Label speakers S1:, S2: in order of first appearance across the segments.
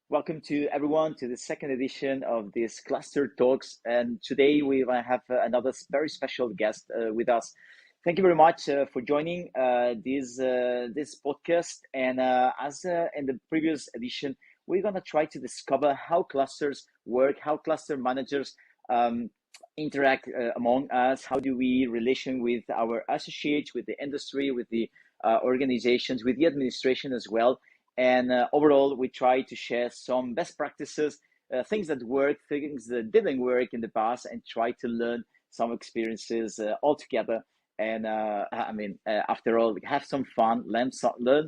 S1: Welcome to everyone to the second edition of this Cluster Talks. And today we have another very special guest with us. Thank you very much for joining this podcast. And as in the previous edition, we're gonna try to discover how clusters work, how cluster managers um, interact among us. How do we relation with our associates, with the industry, with the organizations, with the administration as well. And overall, we try to share some best practices, things that work, things that didn't work in the past, and try to learn some experiences all together. And after all, have some fun, learn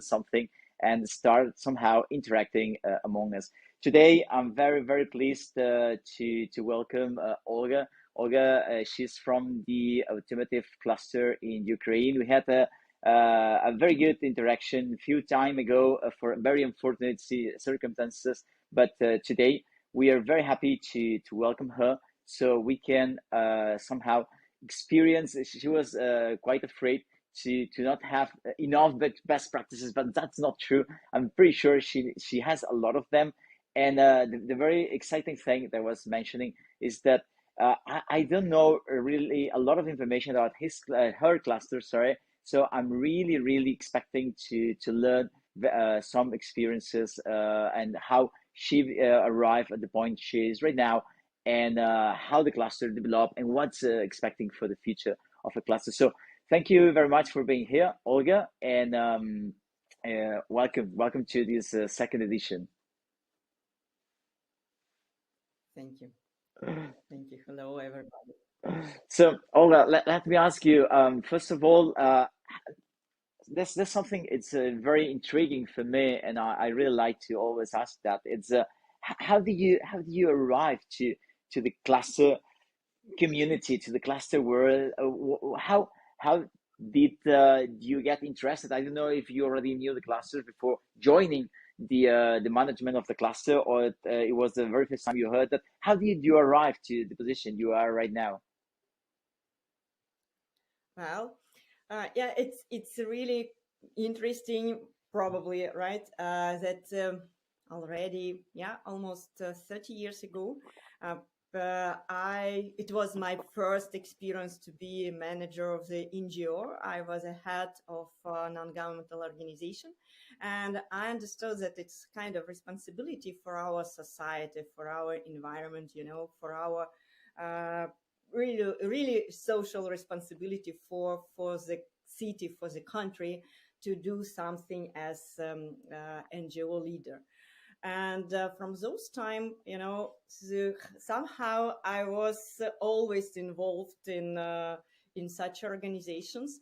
S1: something, and start somehow interacting among us. Today, I'm very, very pleased to welcome Olga. Olga, she's from the automotive cluster in Ukraine. We had a very good interaction a few time ago for very unfortunate circumstances. But today we are very happy to welcome her so we can somehow experience. She was quite afraid to not have enough best practices, but that's not true. I'm pretty sure she has a lot of them. And the very exciting thing that I was mentioning is that I don't know really a lot of information about her cluster, sorry, so I'm really, really expecting to learn some experiences and how she arrived at the point she is right now, and how the cluster developed and what's expecting for the future of a cluster. So thank you very much for being here, Olga, and welcome to this second edition.
S2: Thank you. Thank you. Hello, everybody.
S1: So, Olga, let me ask you, first of all, there's something it's very intriguing for me, and I really like to always ask that. It's how do you arrive to the cluster community, to the cluster world? How did you get interested? I don't know if you already knew the cluster before joining the management of the cluster, or it was the very first time you heard that. How did you arrive to the position you are right now?
S2: Well, yeah, it's really interesting, probably, right? That already, yeah, almost 30 years ago, uh, I it was my first experience to be a manager of the NGO. I was a head of a non-governmental organization, and I understood that it's kind of responsibility for our society, for our environment, for our uh, really social responsibility for the city, for the country, to do something as NGO leader. And from those time, somehow I was always involved in such organizations.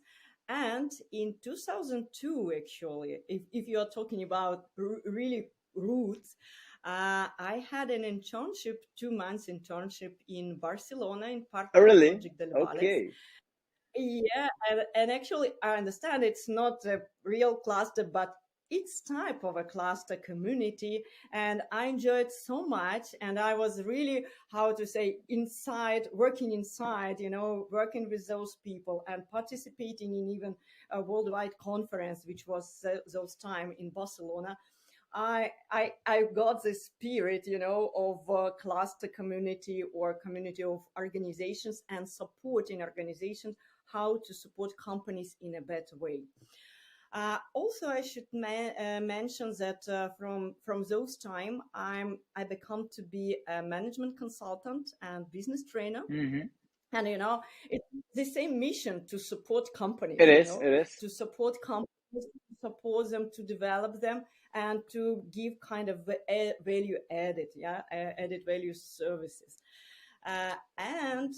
S2: And in 2002, actually, if you are talking about really roots, I had an internship, 2 months internship in Barcelona in part
S1: Oh,
S2: of the
S1: really?
S2: project Del Valles.
S1: Okay.
S2: Yeah, and actually, I understand it's not a real cluster, but it's type of a cluster community, and I enjoyed so much. And I was really, how to say, working inside, working with those people and participating in even a worldwide conference, which was those time in Barcelona. I got the spirit, of cluster community or community of organizations and supporting organizations, how to support companies in a better way. Also, I should mention that from those time, I become to be a management consultant and business trainer.
S1: Hmm.
S2: And it's the same mission to support companies.
S1: It is. It is.
S2: To support companies, to support them, to develop them, and to give kind of value added, added value services. And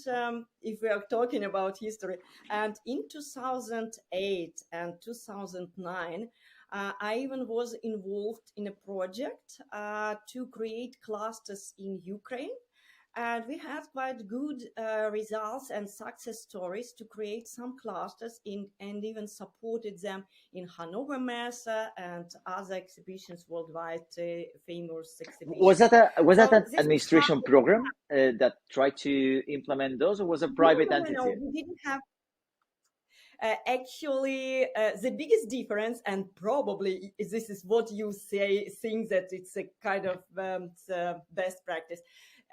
S2: if we are talking about history, and in 2008 and 2009, I even was involved in a project to create clusters in Ukraine. And we had quite good results and success stories to create some clusters and even supported them in Hanover Messe and other exhibitions worldwide, famous
S1: Was
S2: exhibitions.
S1: that an
S2: So this was how.
S1: administration program that tried to implement those, or was a
S2: No,
S1: private
S2: no, no, no.
S1: entity?
S2: We didn't have. Actually, the biggest difference, and probably this is what you say, think that it's a kind of best practice.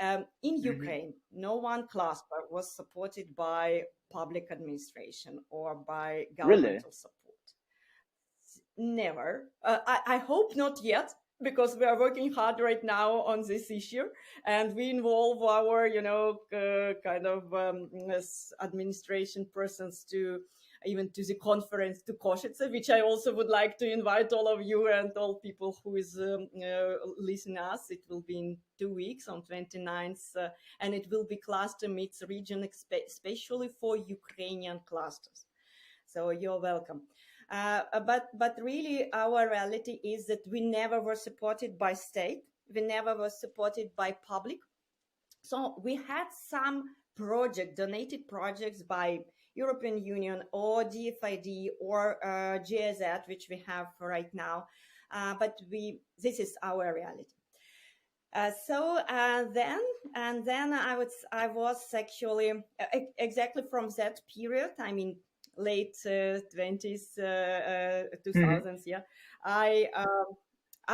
S2: In
S1: Hmm.
S2: Ukraine, no one cluster was supported by public administration or by
S1: Really?
S2: governmental support. Never. I hope not yet, because we are working hard right now on this issue, and we involve our, kind of administration persons to even to the conference to Košice, which I also would like to invite all of you and all people who is listening us. It will be in 2 weeks on 29th, and it will be cluster meets region, especially for Ukrainian clusters. So you're welcome. But really, our reality is that we never were supported by state. We never were supported by public. So we had some donated projects by European Union or DFID or GIZ, which we have right now. But this is our reality. Then I was actually exactly from that period. I mean, late 20s,
S1: Hmm.
S2: 2000s. Yeah,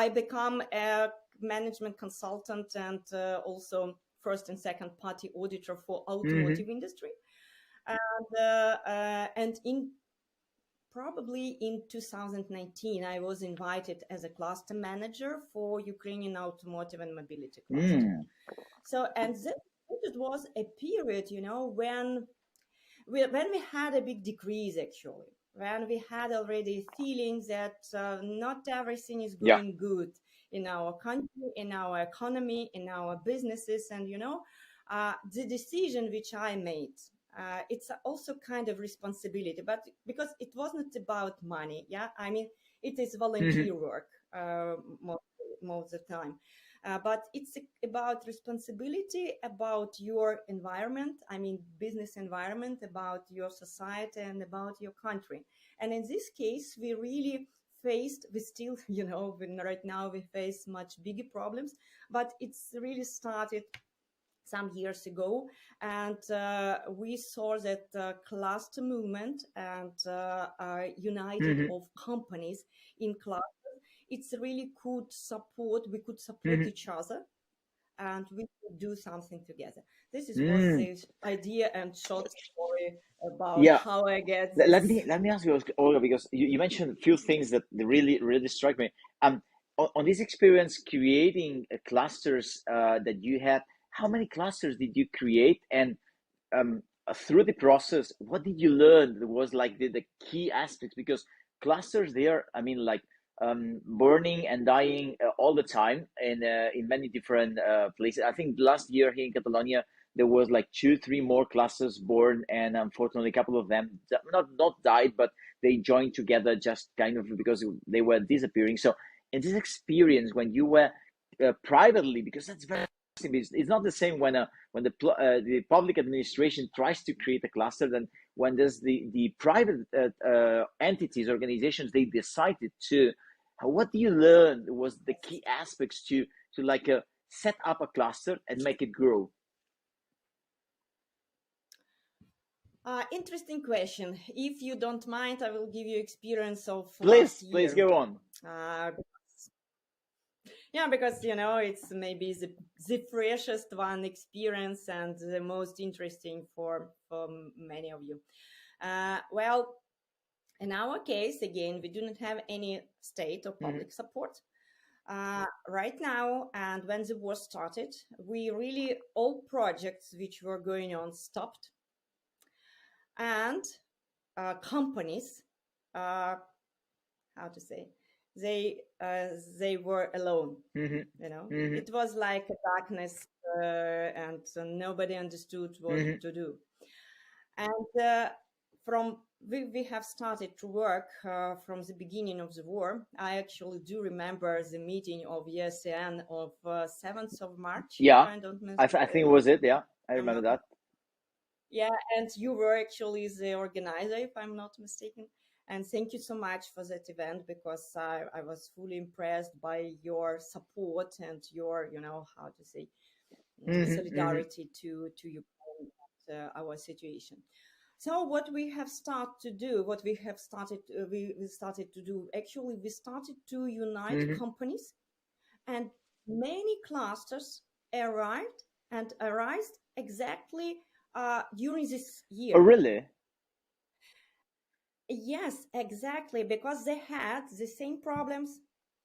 S2: I become a management consultant and also first and second party auditor for
S1: Hmm.
S2: automotive industry. And in probably in 2019, I was invited as a cluster manager for Ukrainian automotive and mobility cluster.
S1: Mm.
S2: So, and then it was a period, when we had a big decrease, actually, when we had already feeling that not everything is
S1: Yeah.
S2: going good in our country, in our economy, in our businesses. And, the decision which I made, it's also kind of responsibility, but because it wasn't about money. Yeah. I mean, it is
S1: Hmm.
S2: volunteer work most of the time. But it's about responsibility, about your environment, I mean, business environment, about your society, and about your country. And in this case, we still, right now we face much bigger problems, but it's really started some years ago. And we saw that cluster movement and united
S1: Hmm.
S2: of companies in cluster, it's really we could support
S1: Hmm.
S2: each other, and we could do something together. This was
S1: Mm.
S2: the idea and short story about
S1: Yeah.
S2: how I get
S1: Let
S2: this.
S1: me ask you, Olga, because you mentioned a few things that really struck me. On this experience creating clusters that you had, how many clusters did you create? And through the process, what did you learn that was like the key aspects? Because clusters, they are, I mean, like burning and dying all the time in many different places. I think last year here in Catalonia, there was like two, three more clusters born, and unfortunately, a couple of them not died, but they joined together just kind of because they were disappearing. So, in this experience, when you were privately, because that's very it's not the same when the public administration tries to create a cluster than when there's the private entities organizations they decided to. What do you learn was the key aspects to like set up a cluster and make it grow?
S2: Interesting question. If you don't mind, I will give you experience of last
S1: Please
S2: year.
S1: go on.
S2: Uh, yeah, because it's maybe the freshest one experience and the most interesting for many of you. Well, in our case, again, we do not have any state or
S1: Mm-hmm.
S2: public support. Right now, and when the war started, we really, all projects which were going on stopped, and companies, uh, how to say, they were alone.
S1: Mm-hmm. Mm-hmm.
S2: It was like a darkness, and nobody understood what
S1: Mm-hmm.
S2: to do. And from we have started to work from the beginning of the war. I actually do remember the meeting of ESN of 7th of March, if
S1: Yeah,
S2: I don't
S1: I think it was it. Yeah, I
S2: I'm
S1: remember
S2: not.
S1: that.
S2: Yeah, and you were actually the organizer, if I'm not mistaken. And thank you so much for that event, because I was fully impressed by your support and your, how to say,
S1: Mm-hmm. Mm-hmm.
S2: solidarity to Ukraine and our situation. So what we have started to do, what we have started, we started to do, actually, we started to unite
S1: Hmm.
S2: companies, and many clusters arrived and arose exactly during this
S1: Oh,
S2: year.
S1: really?
S2: Yes, exactly, because they had the same problems,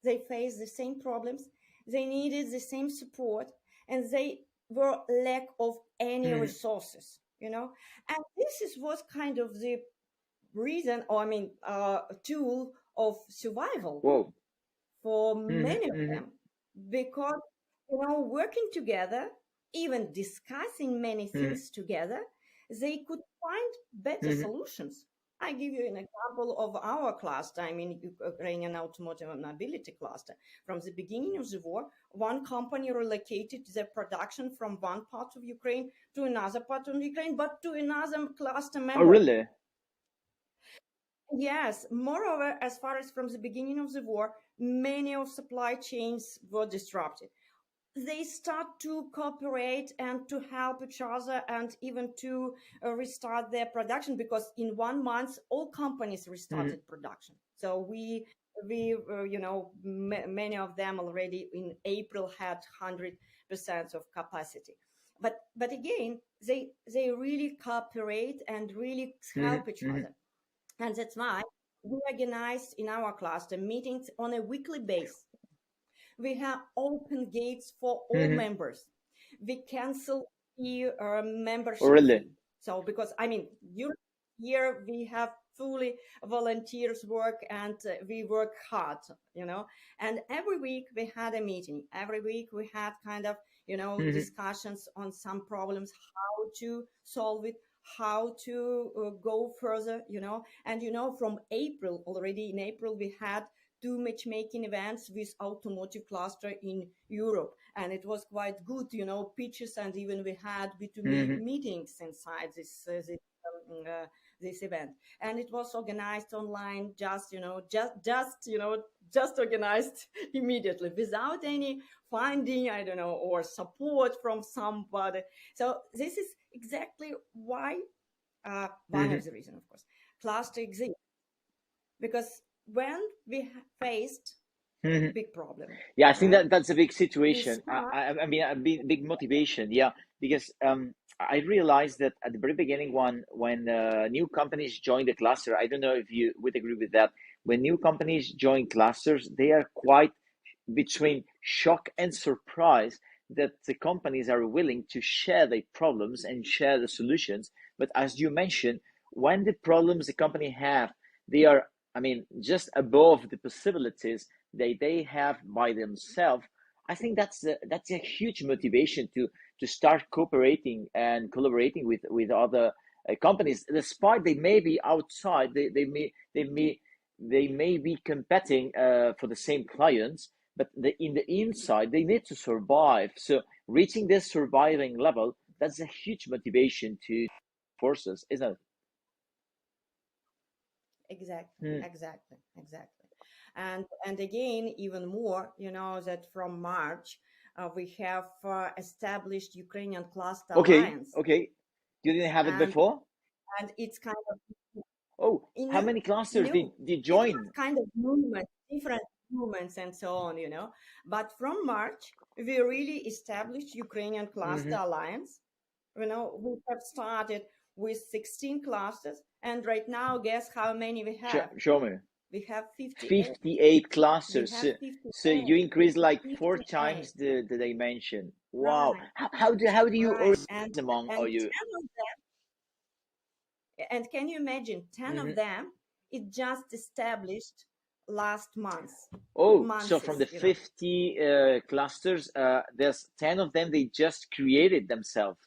S2: they faced the same problems, they needed the same support, and they were lack of any
S1: Hmm.
S2: resources, And this was kind of the reason, or I mean, tool of survival
S1: Whoa.
S2: for
S1: Hmm.
S2: many of
S1: Hmm.
S2: them, because working together, even discussing many
S1: Hmm.
S2: things together, they could find better
S1: Hmm.
S2: solutions. I give you an example of our cluster, I mean, Ukrainian automotive and mobility cluster. From the beginning of the war, one company relocated their production from one part of Ukraine to another part of Ukraine, but to another cluster
S1: Oh,
S2: member.
S1: really?
S2: Yes, moreover, as far as from the beginning of the war, many of supply chains were disrupted. They start to cooperate and to help each other and even to restart their production, because in 1 month all companies
S1: Hmm.
S2: restarted production. So many of them already in April had 100% of capacity. But again, they really cooperate and really
S1: Hmm.
S2: help each
S1: Hmm.
S2: other, and that's why we organized in our cluster meetings on a weekly basis. We have open gates for all
S1: Hmm.
S2: members. We cancel the
S1: Oh,
S2: membership
S1: really?
S2: fee. So, because I mean, during the year we have fully volunteers work, and we work hard, And every week we had a meeting. Every week we had kind of,
S1: Hmm.
S2: discussions on some problems, how to solve it, how to go further, And from April, already in April, we had two matchmaking events with automotive cluster in Europe, and it was quite good, pitches, and even we had B2B
S1: Hmm.
S2: meetings inside this event, and it was organized online, just organized immediately without any funding, I don't know, or support from somebody. So this is exactly why one
S1: Hmm.
S2: of the reasons, of course, cluster exists, because when we faced
S1: Hmm.
S2: big problem,
S1: Yeah, I think
S2: right?
S1: that that's a big
S2: We
S1: situation.
S2: start
S1: I mean, a big motivation. Yeah, because I realized that at the very beginning, when new companies join the cluster, I don't know if you would agree with that. When new companies join clusters, they are quite between shock and surprise that the companies are willing to share their problems and share the solutions. But as you mentioned, when the problems the company have, they are, I mean, just above the possibilities they have by themselves. I think that's a huge motivation to start cooperating and collaborating with other companies, despite they may be outside, they may be competing for the same clients, but in the inside they need to survive. So reaching this surviving level, that's a huge motivation to forces, isn't it?
S2: exactly,
S1: Hmm.
S2: exactly. And again, even more, that from March, we have established Ukrainian Cluster
S1: Okay,
S2: Alliance,
S1: okay. You didn't have it
S2: and
S1: before?
S2: and it's kind of,
S1: Oh, how
S2: no,
S1: many clusters
S2: no,
S1: did
S2: it was
S1: join?
S2: kind of movement, different movements and so on, But from March, we really established Ukrainian Cluster
S1: Hmm.
S2: Alliance. We have started with 16 clusters, and right now, guess how many we have?
S1: Show me.
S2: We have 58.
S1: 58
S2: We
S1: clusters.
S2: have
S1: So you
S2: 58.
S1: increase like four
S2: 58.
S1: times the dimension. Wow.
S2: Right,
S1: How do you
S2: right.
S1: organize
S2: And
S1: among
S2: and
S1: all you?
S2: 10 of and can you imagine 10 of
S1: Hmm.
S2: them it just established last month,
S1: Oh, so from
S2: months,
S1: the 50 clusters, there's 10 of them they just created themselves.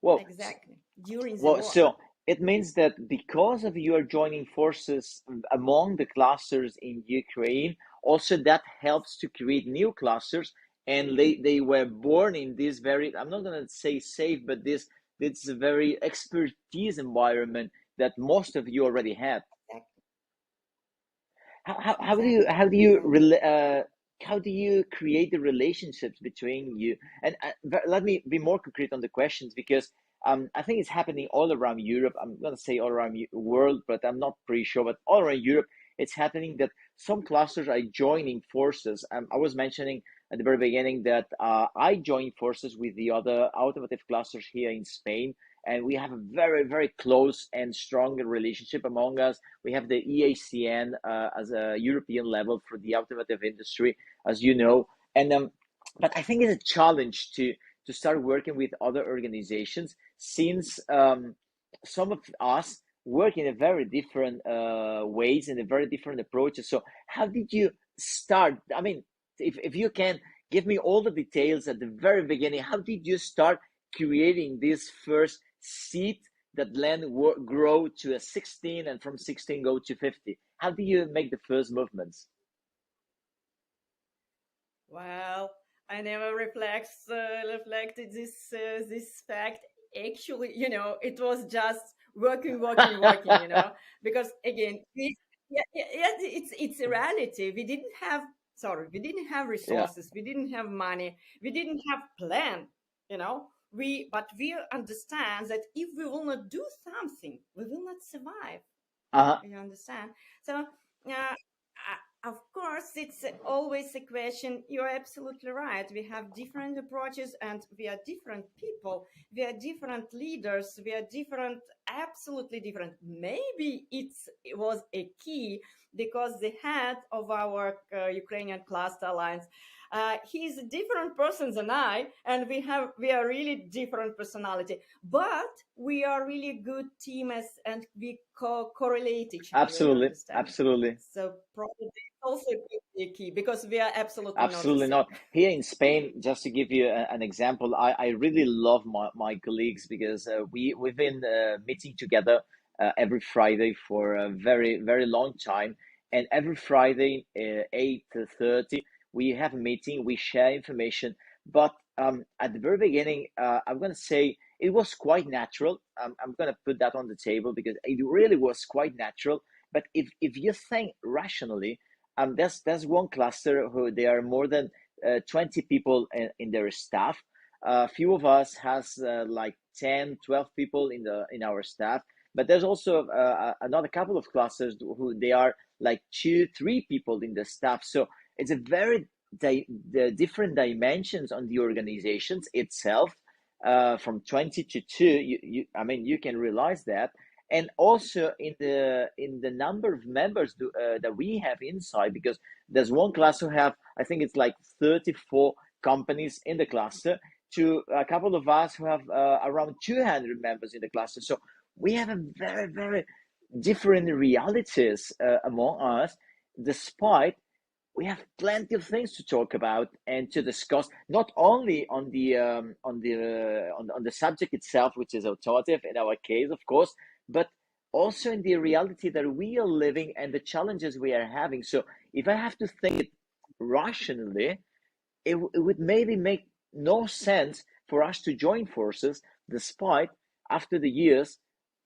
S1: Well,
S2: exactly, during the
S1: well,
S2: war.
S1: so it means that because of you are joining forces among the clusters in Ukraine, also that helps to create new clusters, and they were born in this very, I'm not gonna say safe, but this very expertise environment that most of you already had.
S2: Exactly,
S1: How do you
S2: exactly, exactly.
S1: how do you create the relationships between you? And let me be more concrete on the questions, because I think it's happening all around Europe. I'm gonna say all around the world, but I'm not pretty sure. But all around Europe, it's happening that some clusters are joining forces. I was mentioning at the very beginning that I joined forces with the other automotive clusters here in Spain, and we have a very, very close and strong relationship among us. We have the EACN as a European level for the automotive industry, as you know, and but I think it's a challenge to start working with other organizations since some of us work in a very different ways and a very different approaches. So how did you start? I mean, if you can give me all the details at the very beginning, how did you start creating this first seed that then grow to a 16 and from 16 go to 50? How do you make the first movements?
S2: Well, I never reflected this fact. Actually, it was just working, working, working. Because again, yeah, it's a reality. We didn't have
S1: Yeah.
S2: resources, we didn't have money, we didn't have plan. But we understand that if we will not do something, we will not survive.
S1: Uh-huh.
S2: You understand? So, of course, it's always a question. You're absolutely right. We have different approaches and we are different people. We are different leaders. We are different, absolutely different. Maybe it was a key because the head of our Ukrainian Cluster Alliance, he's a different person than I, and we are really different personality, but we are really good team and we correlate each other, you
S1: Absolutely.
S2: understand?
S1: Absolutely.
S2: So probably also could be a key because we are absolutely not the
S1: Absolutely
S2: same.
S1: not. Here in Spain, just to give you an example, I really love my colleagues because we've been meeting together every Friday for a very, very long time. And every Friday, 8:30, we have a meeting, we share information. But at the very beginning, I'm going to say it was quite natural. I'm going to put that on the table because it really was quite natural. But if you think rationally, there's one cluster who there are more than 20 people in their staff. A few of us has like 10, 12 people in our staff, but there's also another couple of clusters who they are like 2, 3 people in the staff. So it's a very the different dimensions on the organizations itself, from 20 to 2. I mean, you can realize that, and also in the number of members that we have inside, because there's one cluster who have, I think it's like 34 companies in the cluster, to a couple of us who have around 200 members in the cluster. So we have a very, very different realities among us, despite we have plenty of things to talk about and to discuss, not only on the subject itself, which is automotive in our case, of course, but also in the reality that we are living and the challenges we are having. So if I have to think it rationally, it would maybe make no sense for us to join forces, despite after the years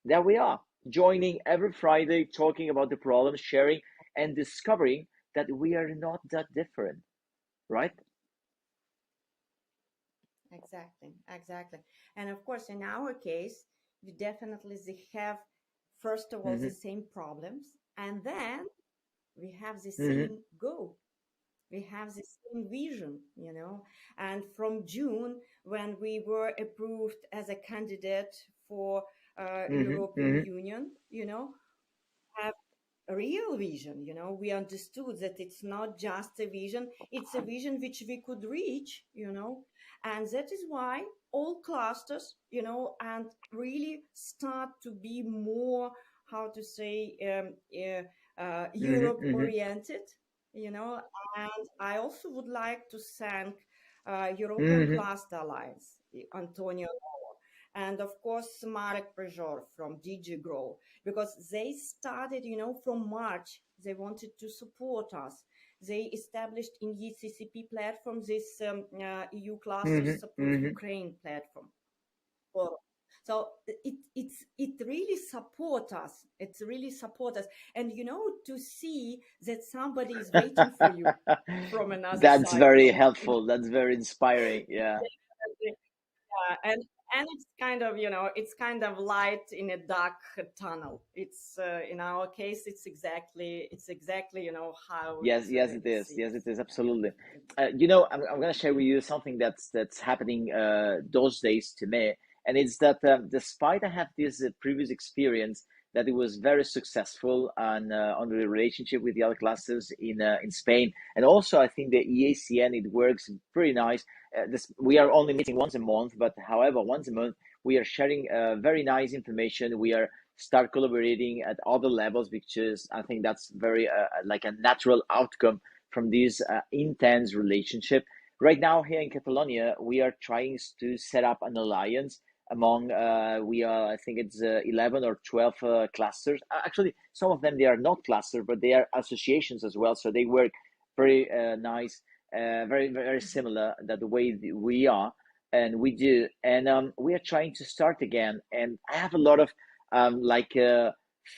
S1: that we are joining every Friday, talking about the problems, sharing, and discovering that we are not that different, right?
S2: Exactly, exactly. And of course, in our case, we definitely have, first of all, the
S1: Mm-hmm.
S2: same problems, and then we have the
S1: Mm-hmm.
S2: same goal. We have the same vision. And from June, when we were approved as a candidate for
S1: Mm-hmm.
S2: European
S1: Mm-hmm.
S2: Union, have a real vision. We understood that it's not just a vision, it's a vision which we could reach. And that is why all clusters, and really start to be more, how to say, Europe
S1: Mm-hmm.
S2: oriented, you know. And I also would like to thank European
S1: Mm-hmm.
S2: Cluster Alliance, Antonio, and of course Marek Prejor from DG Grow, because they started, from March. They wanted to support us. They established in ECCP platform this EU Clusters
S1: Mm-hmm.
S2: Support
S1: Mm-hmm.
S2: Ukraine platform. For, so it really support us. It's really support us, and to see that somebody is waiting for you from another
S1: That's
S2: side.
S1: very helpful. That's very inspiring. Yeah.
S2: Yeah, And it's kind of, it's kind of light in a dark tunnel. It's in our case, it's exactly how it
S1: Yes, yes, it
S2: really
S1: is. Yes,
S2: seems.
S1: it is absolutely. You know, I'm gonna share with you something that's happening those days to me, and it's that despite I have this previous experience that it was very successful on the relationship with the other classes in Spain, and also I think the EACN it works pretty nice. We are only meeting once a month, but however, once a month we are sharing very nice information. We are start collaborating at other levels because I think that's very like a natural outcome from this intense relationship. Right now here in Catalonia, we are trying to set up an alliance among we are I think it's 11 or 12 clusters. Actually, some of them they are not clusters, but they are associations as well. So they work very nice, very similar that the way we are and we do. And we are trying to start again. And I have a lot of like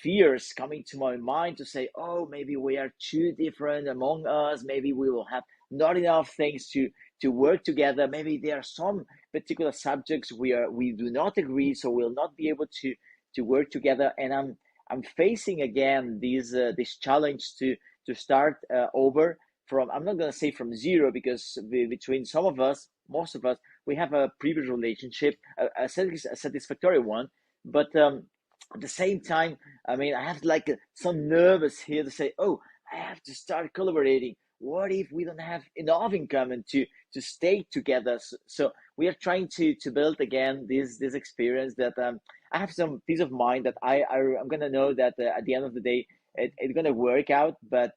S1: fears coming to my mind to say, oh, maybe we are too different among us. Maybe we will have not enough things to work together. Maybe there are some particular subjects we do not agree, so we'll not be able to work together. And I'm facing again this challenge to start over from. I'm not gonna say from zero because between some of us, most of us, we have a previous relationship, a satisfactory one, but at the same time, I mean, I have like some nervous here to say, oh, I have to start collaborating. What if we don't have enough in common to stay together? So we are trying to build again this experience that I have some peace of mind that I'm gonna know that at the end of the day it's gonna work out. But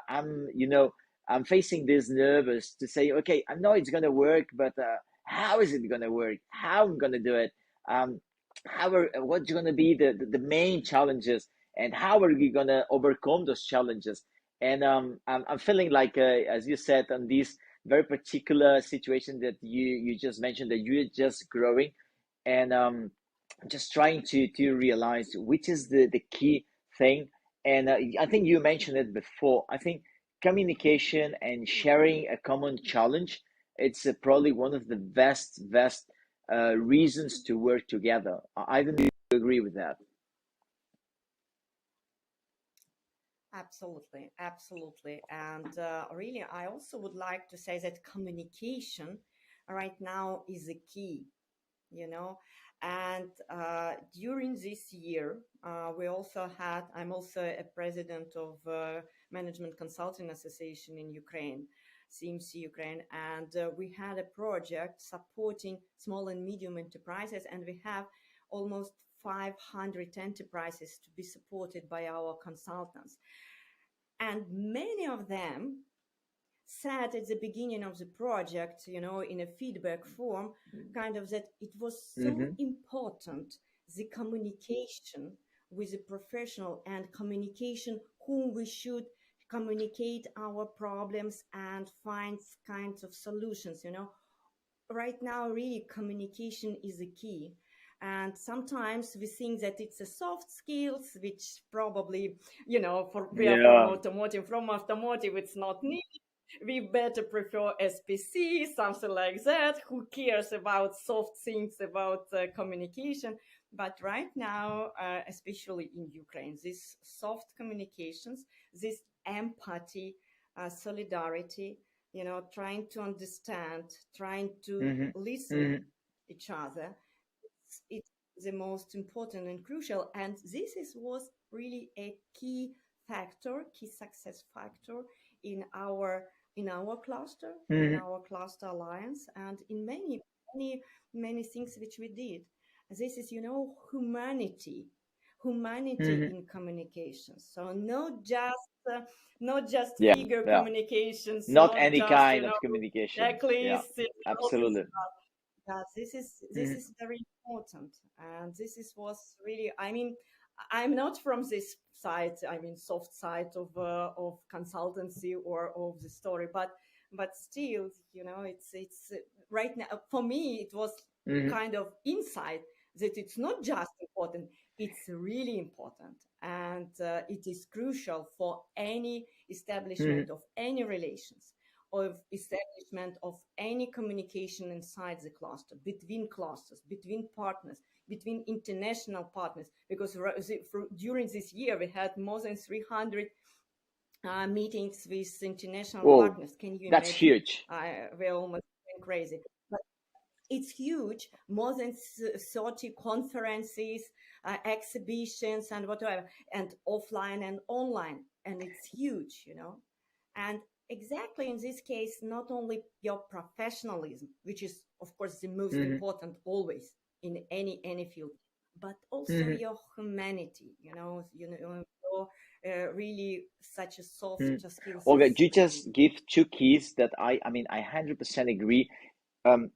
S1: I'm facing this nervous to say, okay, I know it's gonna work, but how is it gonna work? How I'm gonna do it? Um, what's going to be the main challenges and how are we going to overcome those challenges and I'm feeling like as you said on this very particular situation that you just mentioned that you're just growing and just trying to realize which is the key thing and I think you mentioned it before. I think communication and sharing a common challenge it's probably one of the best reasons to work together. I don't know if you agree with that.
S2: Absolutely, absolutely. And really, I also would like to say that communication right now is a key, you know. And during this year, we also had, I'm also a president of Management Consulting Association in Ukraine, CMC Ukraine, and we had a project supporting small and medium enterprises, and we have almost 500 enterprises to be supported by our consultants. And many of them said at the beginning of the project, in a feedback form, kind of that it was so
S1: Mm-hmm.
S2: important, the communication with the professional and communication whom we should communicate our problems and find kinds of solutions. Right now, really, communication is a key. And sometimes we think that it's a soft skills, which probably, we are
S1: Yeah.
S2: from automotive, it's not needed. We better prefer SPC, something like that. Who cares about soft things, about communication? But right now, especially in Ukraine, these soft communications, this empathy, solidarity, trying to understand, trying to
S1: Mm-hmm.
S2: listen
S1: Mm-hmm.
S2: each other, it's the most important and crucial. And this was really a key factor, key success factor in our in our cluster, in
S1: Mm-hmm.
S2: our cluster alliance, and in many things which we did. This is, humanity
S1: Mm-hmm.
S2: in communications. So uh, not just
S1: Yeah.
S2: figure
S1: Yeah.
S2: communications,
S1: Not
S2: not
S1: any
S2: just
S1: kind of communication. Yeah.
S2: checklists, all this
S1: Absolutely.
S2: stuff. Yeah, this is very important, and this is was really. I mean, I'm not from this side. I mean, soft side of consultancy or of the story, but still, it's right now for me. It was
S1: Mm-hmm.
S2: kind of insight that it's not just important; it's really important, and it is crucial for any
S1: Mm-hmm.
S2: establishment of any relations of establishment of any communication inside the cluster, between clusters, between partners, between international partners, because during this year we had more than 300 meetings with international
S1: Whoa,
S2: partners. Can you
S1: that's
S2: imagine?
S1: huge.
S2: We're almost going crazy. But it's huge, more than 30 conferences, exhibitions, and whatever, and offline and online. And it's huge, you know. And exactly in this case, not only your professionalism, which is, of course, the most
S1: Hmm.
S2: important always in any field, but also
S1: Hmm.
S2: your humanity, your really such a
S1: Hmm.
S2: soft skills
S1: Okay,
S2: is
S1: you
S2: really
S1: just give two keys that I mean, I 100% agree. Um,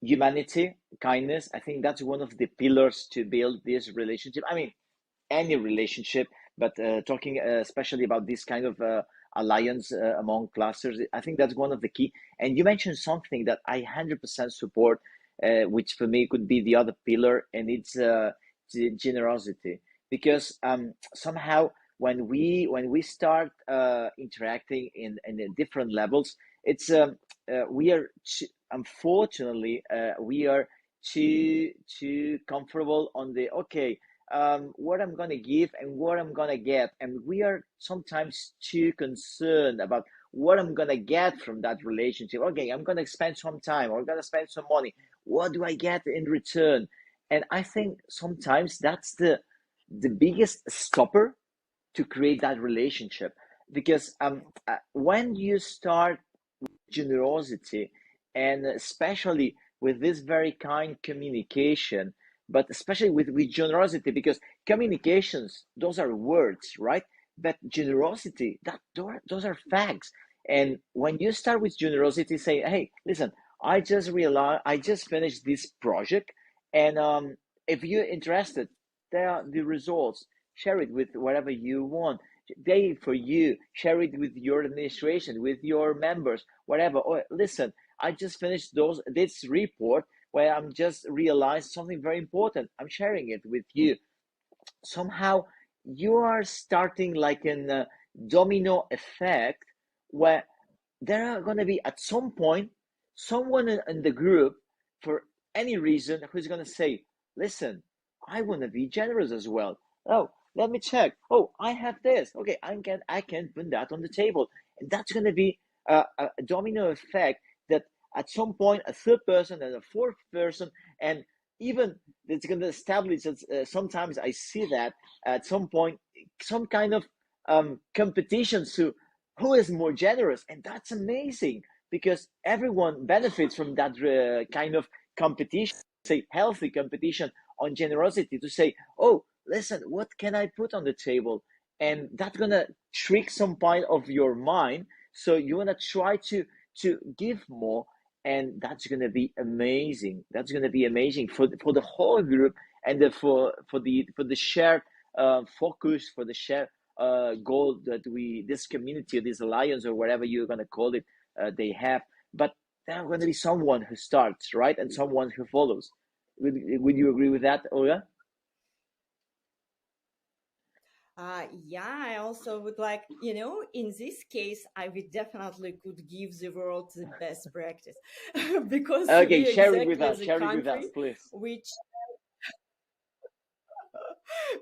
S1: Humanity, kindness. I think that's one of the pillars to build this relationship. I mean, any relationship, but talking especially about this kind of alliance among clusters, I think that's one of the key. And you mentioned something that I 100% support, which for me could be the other pillar, and it's generosity. Because somehow when we start interacting in the different levels, it's we are unfortunately we are too comfortable on the okay, what I'm gonna give and what I'm gonna get, and we are sometimes too concerned about what I'm gonna get from that relationship. Okay, I'm gonna spend some time or I'm gonna spend some money. What do I get in return? And I think sometimes that's the biggest stopper to create that relationship, because when you start generosity, and especially with this very kind communication, but especially with generosity, because communications, those are words, right? But generosity, those are facts. And when you start with generosity, say, hey, listen, I just finished this project, and if you're interested, there are the results. Share it with whatever you want. They for you, share it with your administration, with your members, whatever. Or listen, I just finished this report where I'm just realized something very important. I'm sharing it with you. Somehow you are starting like an domino effect, where there are going to be at some point someone in the group, for any reason, who's going to say, listen, I want to be generous as well. Oh, let me check. Oh, I have this. Okay, I can put that on the table. And that's going to be a domino effect, that at some point a third person and a fourth person, and even it's going to establish that sometimes I see that at some point some kind of competition to who is more generous. And that's amazing, because everyone benefits from that kind of competition, say healthy competition on generosity, to say, oh, listen, what can I put on the table? And that's gonna trick some part of your mind, so you want to try to give more. And that's gonna be amazing. That's gonna be amazing for the whole group, and for the shared focus, for the shared goal that this community, this alliance, or whatever you're going to call it, they have. But there's going to be someone who starts, right, and someone who follows. Would you agree with that, Olga?
S2: Yeah, I also would like, in this case, I would definitely could give the world the best practice because
S1: Okay,
S2: we are
S1: share it with
S2: exactly
S1: us.
S2: the
S1: Share it with us,
S2: country
S1: please.
S2: which,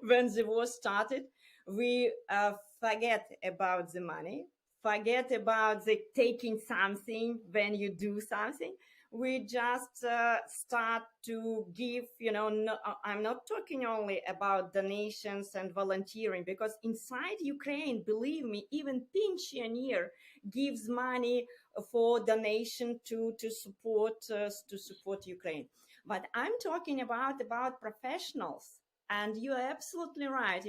S2: when the war started, we forget about the money, forget about the taking something when you do something. We just start to give, no, I'm not talking only about donations and volunteering, because inside Ukraine, believe me, even pensioner gives money for donation to support Ukraine. But I'm talking about professionals, and you are absolutely right.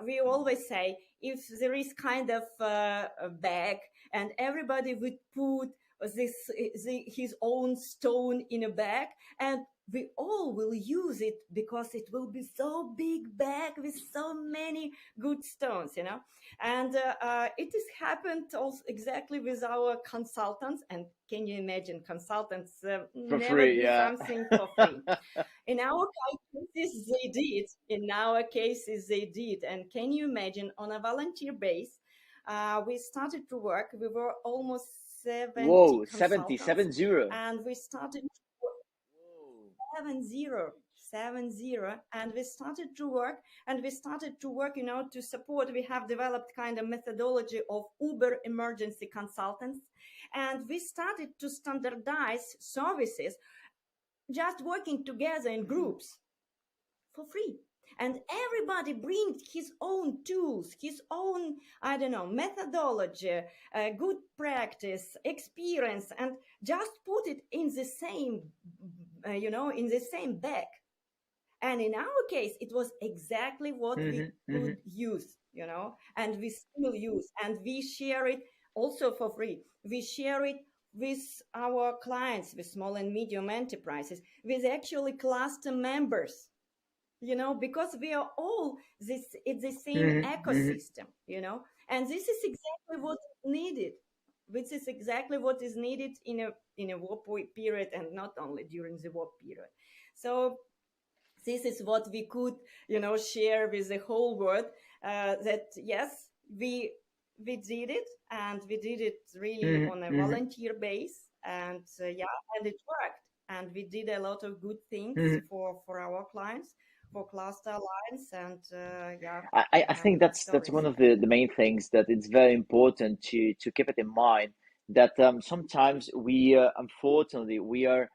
S2: We always say, if there is kind of a bag and everybody would put his own stone in a bag, and we all will use it, because it will be so big bag with so many good stones. And it has happened also exactly with our consultants. And can you imagine, consultants
S1: For
S2: never
S1: free,
S2: do
S1: yeah.
S2: something for free. In our cases, they did. In our cases, they did. And can you imagine, on a volunteer base, we started to work. We were almost 70
S1: Whoa, 70,
S2: consultants,
S1: 70.
S2: and we started
S1: Whoa.
S2: 70, 70, and we started to work, to support. We have developed kind of methodology of Uber emergency consultants, and we started to standardize services, just working together in groups for free. And everybody brings his own tools, his own, I don't know, methodology, good practice, experience, and just put it in the same, in the same bag. And in our case, it was exactly what we could use, and we still use, and we share it also for free. We share it with our clients, with small and medium enterprises, with actually cluster members, because we are all this, it's the same ecosystem, and this is exactly what is needed. Which is exactly what is needed in a war period, and not only during the war period. So this is what we could share with the whole world, that yes, we did it, and we did it really on a volunteer base, and yeah, and it worked, and we did a lot of good things for our clients, for Cluster Alliance, and yeah,
S1: I
S2: we have
S1: think
S2: good
S1: that's
S2: stories.
S1: one of the main things that it's very important to keep it in mind that sometimes we unfortunately we are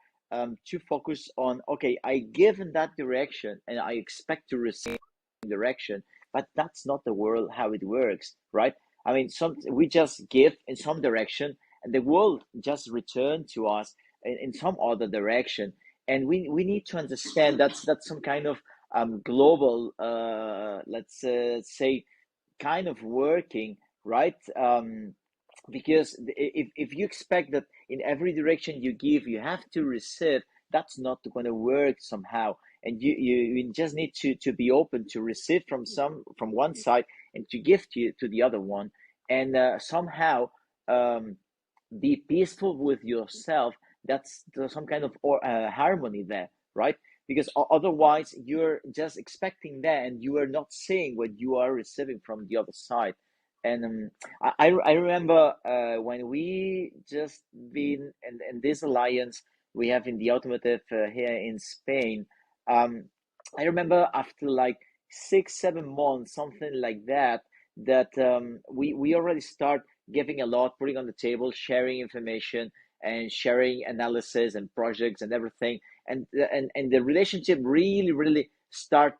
S1: too focused on, okay, I give in that direction and I expect to receive direction, but that's not the world how it works, right? I mean, some we just give in some direction and the world just return to us in some other direction, and we need to understand that's some kind of global, let's say, kind of working, right? Because if you expect that in every direction you give you have to receive, that's not going to work somehow. And you just need to be open to receive from one side and to give to the other one, and somehow um, be peaceful with yourself. That's there's some kind of harmony there, right? Because otherwise you're just expecting that and you are not seeing what you are receiving from the other side. And I remember when we just been in this alliance we have in the automotive here in Spain. um, I remember after like 6 7 months, something like that, that we already start giving a lot, putting on the table, sharing information and sharing analysis and projects and everything, and the relationship really start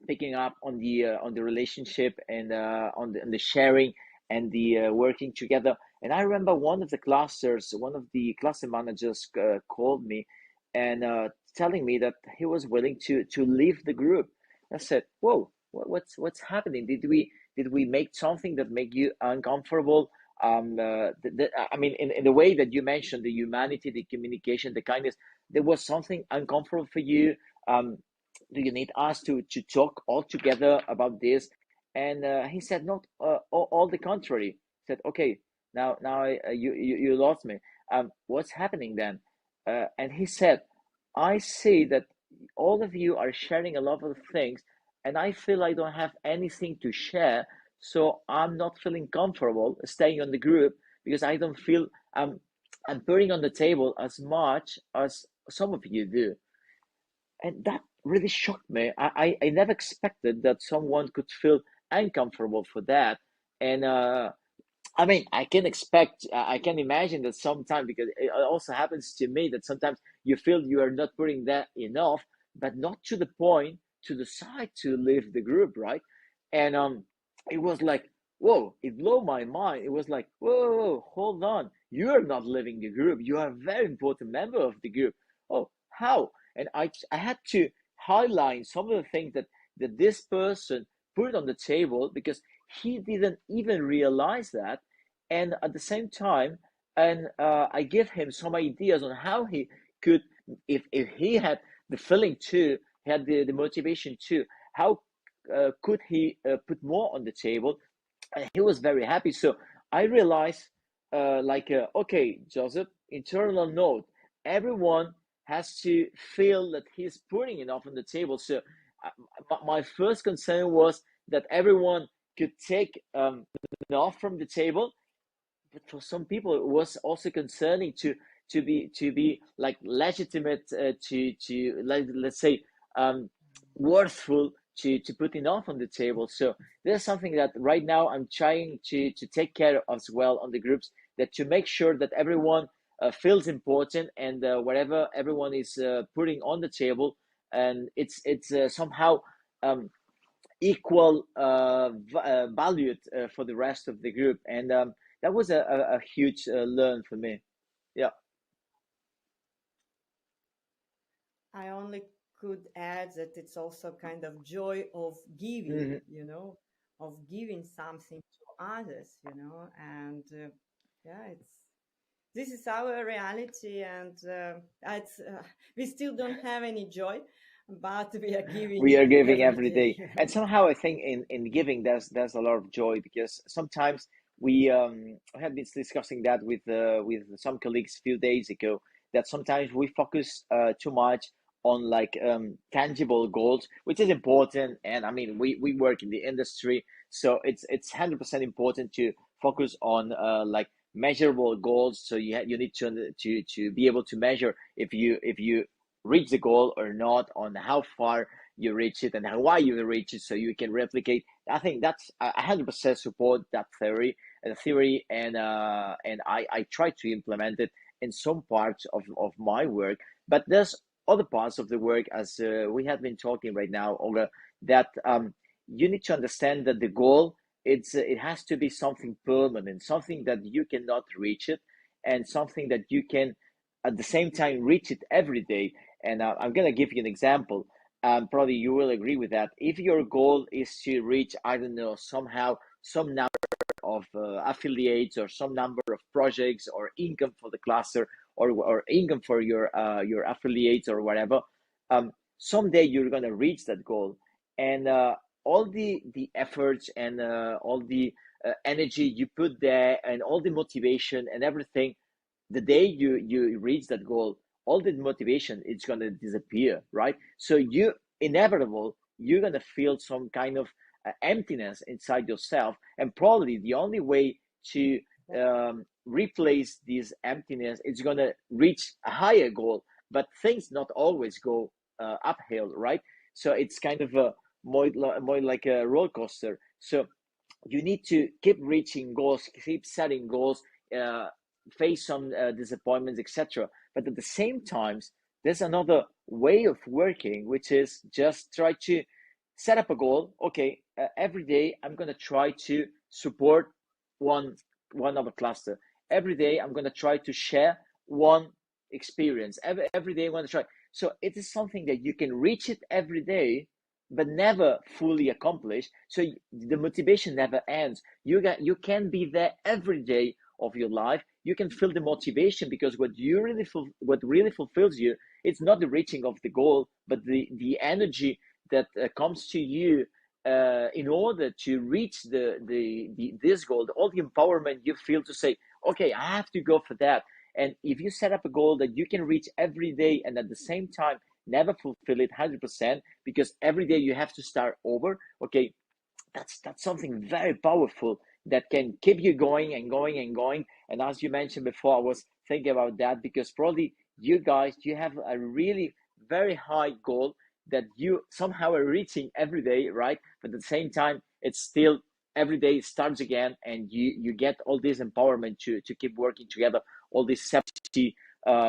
S1: picking up on the relationship and on the sharing and the working together. And I remember one of the cluster managers called me and telling me that he was willing to leave the group. I said, "Whoa, what's happening? Did we make something that make you uncomfortable?" I mean, in the way that you mentioned, the humanity, the communication, the kindness, there was something uncomfortable for you. Um, do you need us to talk all together about this? And he said, not all the contrary. He said, okay, now you lost me. What's happening then? And he said, I see that all of you are sharing a lot of things, and I feel I don't have anything to share, so I'm not feeling comfortable staying on the group because I don't feel I'm putting on the table as much as some of you do. And that really shocked me. I never expected that someone could feel uncomfortable for that. And I mean, I can imagine that sometimes, because it also happens to me that sometimes you feel you are not putting that enough, but not to the point to decide to leave the group, right? And it was like, whoa, it blew my mind. It was like, whoa, hold on, you are not leaving the group. You are a very important member of the group. Oh, how? And I had to highlight some of the things that this person put on the table because he didn't even realize that. And at the same time, and I give him some ideas on how he could, if he had the feeling too, he had the motivation too, how could he put more on the table. And he was very happy. So I realized, okay, Joseph, internal note, everyone has to feel that he's putting enough on the table. So my first concern was that everyone could take enough from the table, for some people it was also concerning to be like legitimate, to let's say, um, worthful to put enough on the table. So there's something that right now I'm trying to take care of as well on the groups, that to make sure that everyone feels important, and whatever everyone is putting on the table, and it's somehow um, equal valued for the rest of the group. And that was a huge learn for me. Yeah.
S2: I only could add that it's also kind of joy of giving,
S1: Hmm.
S2: of giving something to others, and yeah, it's this is our reality, and it's we still don't have any joy, but we are
S1: We
S2: giving
S1: are giving
S2: every
S1: every
S2: day,
S1: day, and somehow I think in giving there's a lot of joy, because sometimes we have been discussing that with some colleagues a few days ago, that sometimes we focus too much on like tangible goals, which is important. And I mean, we work in the industry, so it's 100% important to focus on like measurable goals. So you need to be able to measure if you reach the goal or not, on how far you reach it and why you reach it, so you can replicate. I think that's, I 100% support that theory, and I try to implement it in some parts of my work. But there's other parts of the work, as we have been talking right now, Olga, that you need to understand that the goal, it has to be something permanent, something that you cannot reach it, and something that you can at the same time reach it every day. And I'm gonna give you an example. Probably you will agree with that. If your goal is to reach, I don't know, somehow some number of affiliates, or some number of projects, or income for the cluster, or income for your affiliates or whatever, someday you're gonna reach that goal. And all the efforts, and all the energy you put there, and all the motivation and everything, the day you reach that goal, all the motivation is going to disappear, right? So you inevitable, you're going to feel some kind of emptiness inside yourself, and probably the only way to replace this emptiness is going to reach a higher goal. But things not always go uphill, right? So it's kind of a more like a roller coaster. So you need to keep reaching goals, keep setting goals, uh, face some disappointments, etc. But at the same times, there's another way of working, which is just try to set up a goal. Okay, every day I'm gonna try to support one one of a cluster. Every day I'm gonna try to share one experience. Every day I'm gonna try. So it is something that you can reach it every day, but never fully accomplished. So the motivation never ends. You can be there every day of your life. You can feel the motivation, because what really fulfills you, it's not the reaching of the goal, but the energy that comes to you in order to reach the this goal. All the empowerment you feel to say, okay, I have to go for that. And if you set up a goal that you can reach every day, and at the same time never fulfill it 100%, because every day you have to start over, okay, that's something very powerful that can keep you going and going and going. And as you mentioned before, I was thinking about that, because probably you guys, you have a really very high goal that you somehow are reaching every day, right? But at the same time, it's still every day starts again, and you get all this empowerment to keep working together. All these 70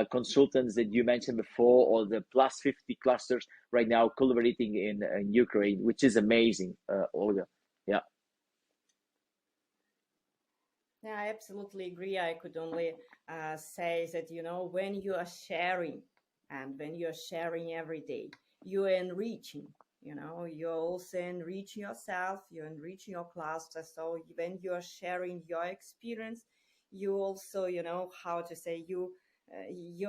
S1: consultants that you mentioned before, or the plus 50 clusters right now collaborating in Ukraine, which is amazing, Olga. Yeah.
S2: Yeah, I absolutely agree. I could only say that, when you are sharing, and when you're sharing every day, you're enriching, you're also enriching yourself, you're enriching your cluster. So when you're sharing your experience, you also, how to say, you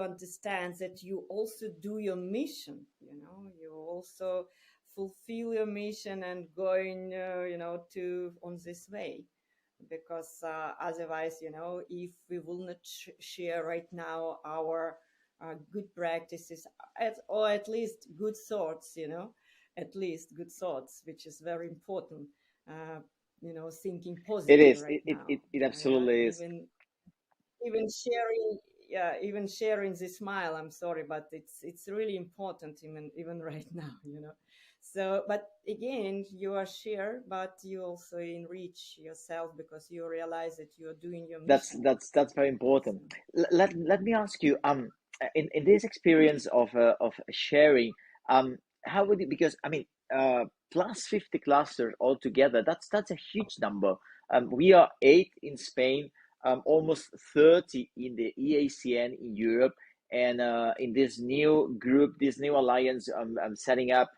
S2: understand that you also do your mission, you also fulfill your mission and going, to on this way, because otherwise, if we will not share right now our good practices, or at least good thoughts, at least good thoughts, which is very important, thinking
S1: It
S2: positive
S1: is.
S2: right now.
S1: It
S2: Yeah,
S1: absolutely is.
S2: even. even sharing, yeah, even sharing the smile. I'm sorry, but it's really important even right now, you know. So, but again, you are share, but you also enrich yourself because you realize that you are doing your
S1: That's
S2: mission.
S1: that's very important.
S2: So,
S1: Let me ask you, in this experience of sharing, how would you, because I mean, plus 50 clusters altogether, that's a huge number. We are eight in Spain, almost 30 in the EACN in Europe, and in this new group, this new alliance I'm setting up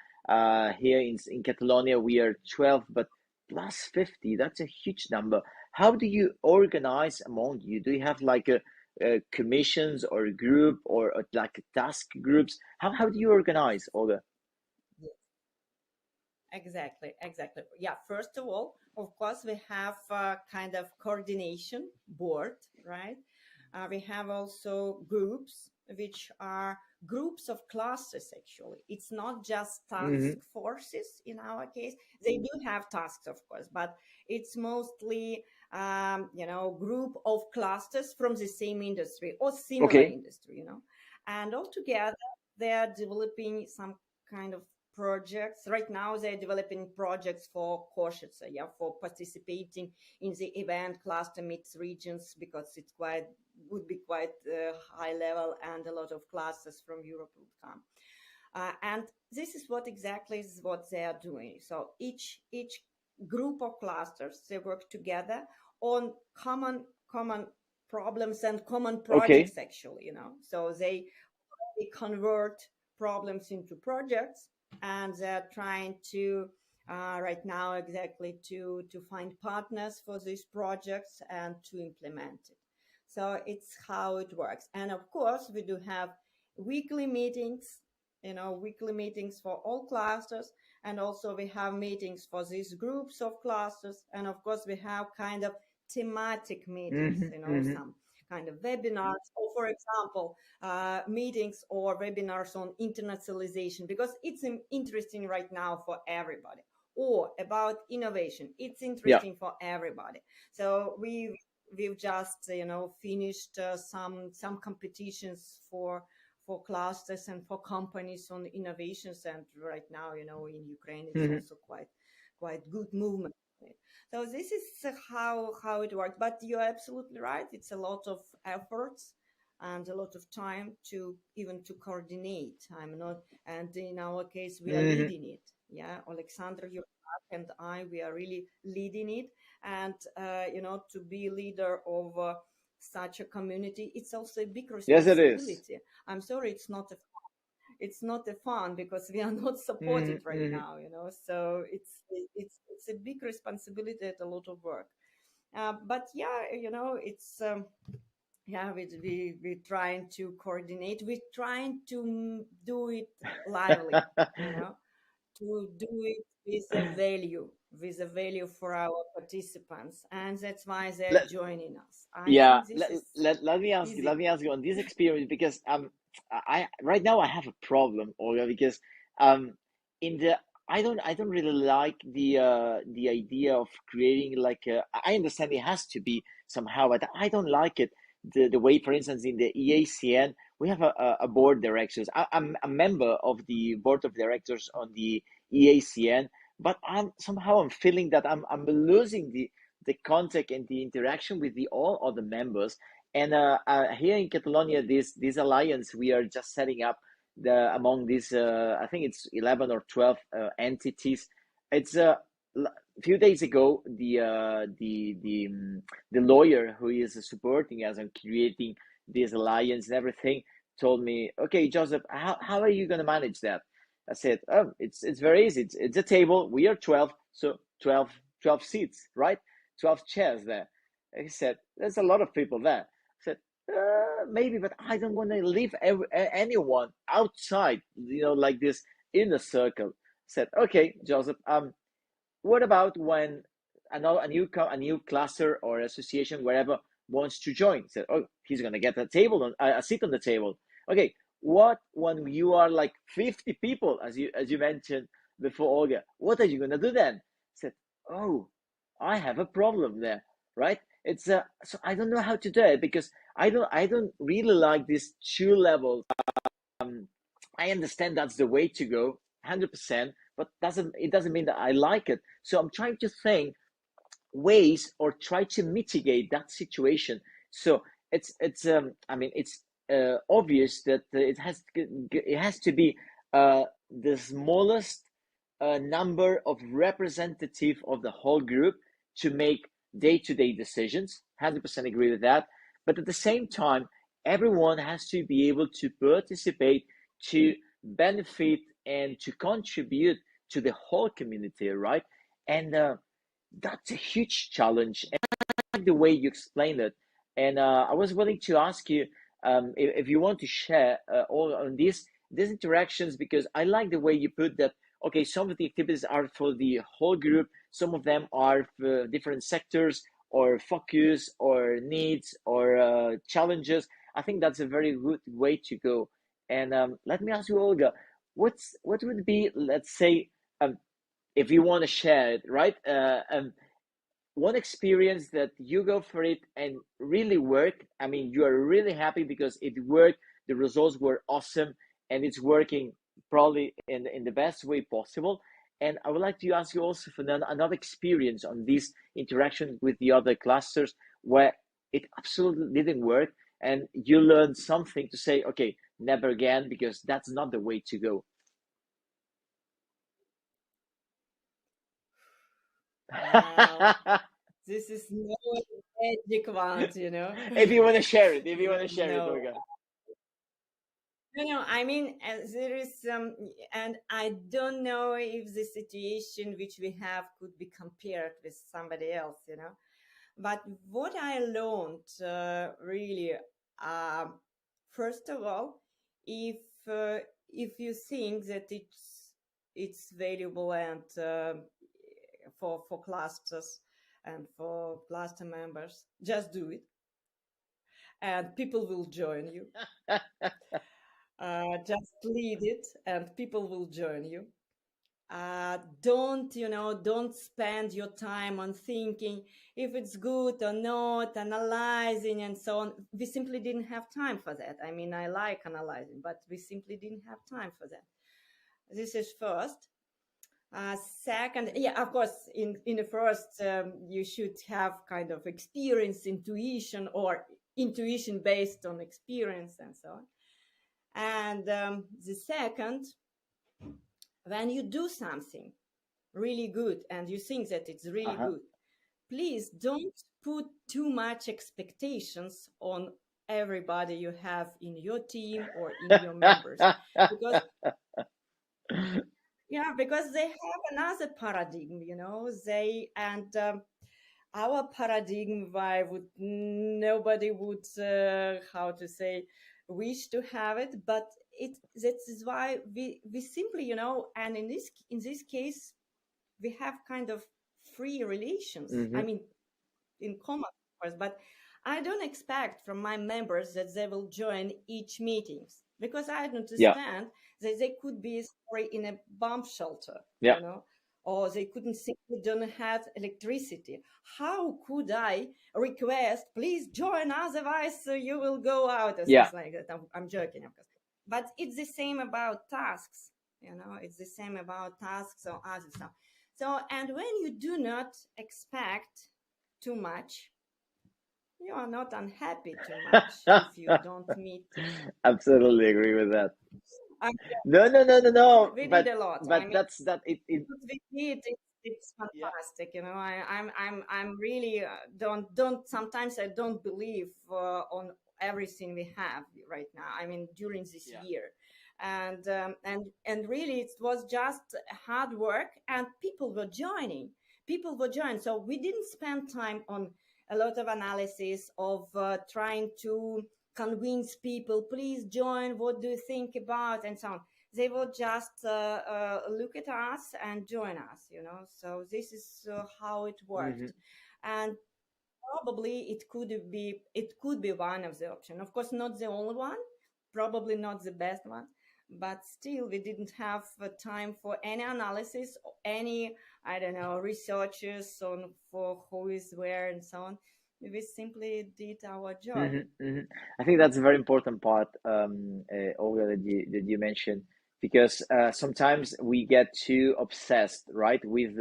S1: here in Catalonia, we are 12, but plus 50, that's a huge number. How do you organize among you? Do you have like a commissions or a group or like task groups? How do you organize, Olga?
S2: yeah, exactly, exactly. Yeah, first of all, of course, we have a kind of coordination board, right? We have also groups, which are groups of classes, actually. It's not just task
S1: Hmm.
S2: forces in our case. They do have tasks, of course, but it's mostly, group of clusters from the same industry or similar
S1: Okay.
S2: industry, you know. And altogether, they are developing some kind of projects. Right now, they're developing projects for Košice, yeah, for participating in the event cluster meets regions because it's quite would be quite high level and a lot of classes from Europe would come. And this is what exactly is what they are doing. So each group of clusters they work together on common problems and common
S1: Okay.
S2: projects actually, you know. So they convert problems into projects and they're trying to right now exactly to find partners for these projects and to implement it. So it's how it works. And of course we do have weekly meetings, you know, weekly meetings for all clusters, and also we have meetings for these groups of clusters, and of course we have kind of thematic meetings,
S1: Hmm.
S2: you know,
S1: Hmm.
S2: some kind of webinars, or for example meetings or webinars on internationalization because it's interesting right now for everybody, or about innovation, it's
S1: Yeah.
S2: interesting for everybody. So we've just finished some competitions for clusters and for companies on innovations, and right now, you know, in Ukraine it's
S1: Hmm.
S2: also quite good movement. So this is how it works. But you're absolutely right. It's a lot of efforts and a lot of time to even to coordinate. I'm not, and in our case, we are
S1: Hmm.
S2: leading it. Yeah, Alexander, you and I, we are really leading it. And to be leader of such a community, it's also a big
S1: Yes, it is.
S2: responsibility. I'm sorry, it's not a fun because we are not
S1: Hmm.
S2: supported right
S1: Hmm.
S2: now, you know. So it's a big responsibility and a lot of work. But yeah, you know, it's yeah, we trying to coordinate. We're trying to do it lively, you know, to do it with a value for our participants, and that's why they're
S1: Let,
S2: joining us. I
S1: Yeah,
S2: think this is
S1: let me ask you, let
S2: easy.
S1: me ask you on this experience because I right now I have a problem, Olga, because um in the I don't really like the idea of creating like a, I understand it has to be somehow, but I don't like it the way, for instance, in the EACN we have a board directors. I'm a member of the board of directors on the EACN, but I'm feeling that I'm losing the contact and the interaction with the all other members. And here in Catalonia, this alliance we are just setting up the among these I think it's 11 or 12 entities. It's a few days ago the lawyer who is supporting us and creating this alliance and everything told me, okay, Joseph, how are you going to manage that? I said, oh, it's very easy. It's a table. We are 12, so 12 seats, right? 12 chairs there. He said, there's a lot of people there. I said, maybe, but I don't want to leave anyone outside, you know, like this inner circle. I said, okay, Joseph, what about when a new cluster or association, wherever, wants to join? Said, oh, he's gonna get a seat on the table. Okay, what when you are like 50 people, as you mentioned before, Olga? What are you gonna do then? Said, oh, I have a problem there, right? It's so I don't know how to do it because I don't really like these two levels. um, I understand that's the way to go, 100%, but it doesn't mean that I like it. So I'm trying to think ways or try to mitigate that situation. So I mean, it's obvious that it has to be the smallest number of representative of the whole group to make day-to-day decisions. 100% agree with that. But at the same time, everyone has to be able to participate, to benefit, and to contribute to the whole community, right? And that's a huge challenge. And I like the way you explained it. And I was willing to ask you if you want to share all on these interactions, because I like the way you put that. Okay, some of the activities are for the whole group. Some of them are for different sectors or focus or needs or challenges. I think that's a very good way to go. And let me ask you, Olga, what would be, let's say, if you want to share it, right? One experience that you go for it and really work. I mean, you are really happy because it worked, the results were awesome, and it's working probably in the best way possible. And I would like to ask you also for another experience on this interaction with the other clusters where it absolutely didn't work and you learned something to say, okay, never again, because that's not the way to go.
S2: Wow, this is no magic wand,
S1: If you want to share it, if you want to share it,
S2: No,
S1: Olga.
S2: no. I mean, there is some, and I don't know if the situation which we have could be compared with somebody else, But what I learned really, um, first of all, if uh, if you think that it's valuable and for clusters and for cluster members, just do it, and people will join you. Just lead it, and people will join you. Don't spend your time on thinking if it's good or not, analyzing and so on. We simply didn't have time for that. I mean, I like analyzing, but we simply didn't have time for that. This is first. Second, yeah, of course, in the first, you should have kind of experience, intuition, or intuition based on experience and so on. And the second, when you do something really good and you think that it's really
S1: Uh-huh.
S2: good, please don't put too much expectations on everybody you have in your team or in your members, because yeah, because they have another paradigm, they and our paradigm, why would nobody would how to say, wish to have it, but it that is why we simply, and in this case we have kind of free relations. I
S1: Hmm.
S2: mean, in common, of course, but I don't expect from my members that they will join each meetings, because I
S1: Yeah,
S2: understand that they could be sorry in a bomb shelter,
S1: yeah,
S2: or they couldn't simply don't have electricity. How could I request, please join, otherwise you will go out, or
S1: yeah.
S2: things like that? I'm joking, of course. But it's the same about tasks, it's the same about tasks or other stuff. So, and when you do not expect too much, you are not unhappy too much if you don't meet.
S1: Absolutely agree with that.
S2: I,
S1: No, no, no, no, no.
S2: we did
S1: But
S2: a lot. I
S1: but
S2: mean,
S1: that's that it
S2: what we did, it's
S1: yeah.
S2: fantastic. I'm really don't sometimes I don't believe on everything we have right now. I mean, during this
S1: Yeah.
S2: year, and really it was just hard work, and people were joining. People were joining. So we didn't spend time on a lot of analysis of trying to convince people, please join. What do you think about, and so on. They will just look at us and join us, so this is how it
S1: Hmm.
S2: worked. And probably it could be one of the options, of course not the only one, probably not the best one, but still we didn't have time for any analysis or any, I don't know, researches on for who is where and so on. we simply did our job.
S1: Hmm. I think that's a very important part, Olga, that you mentioned, because sometimes we get too obsessed, right, with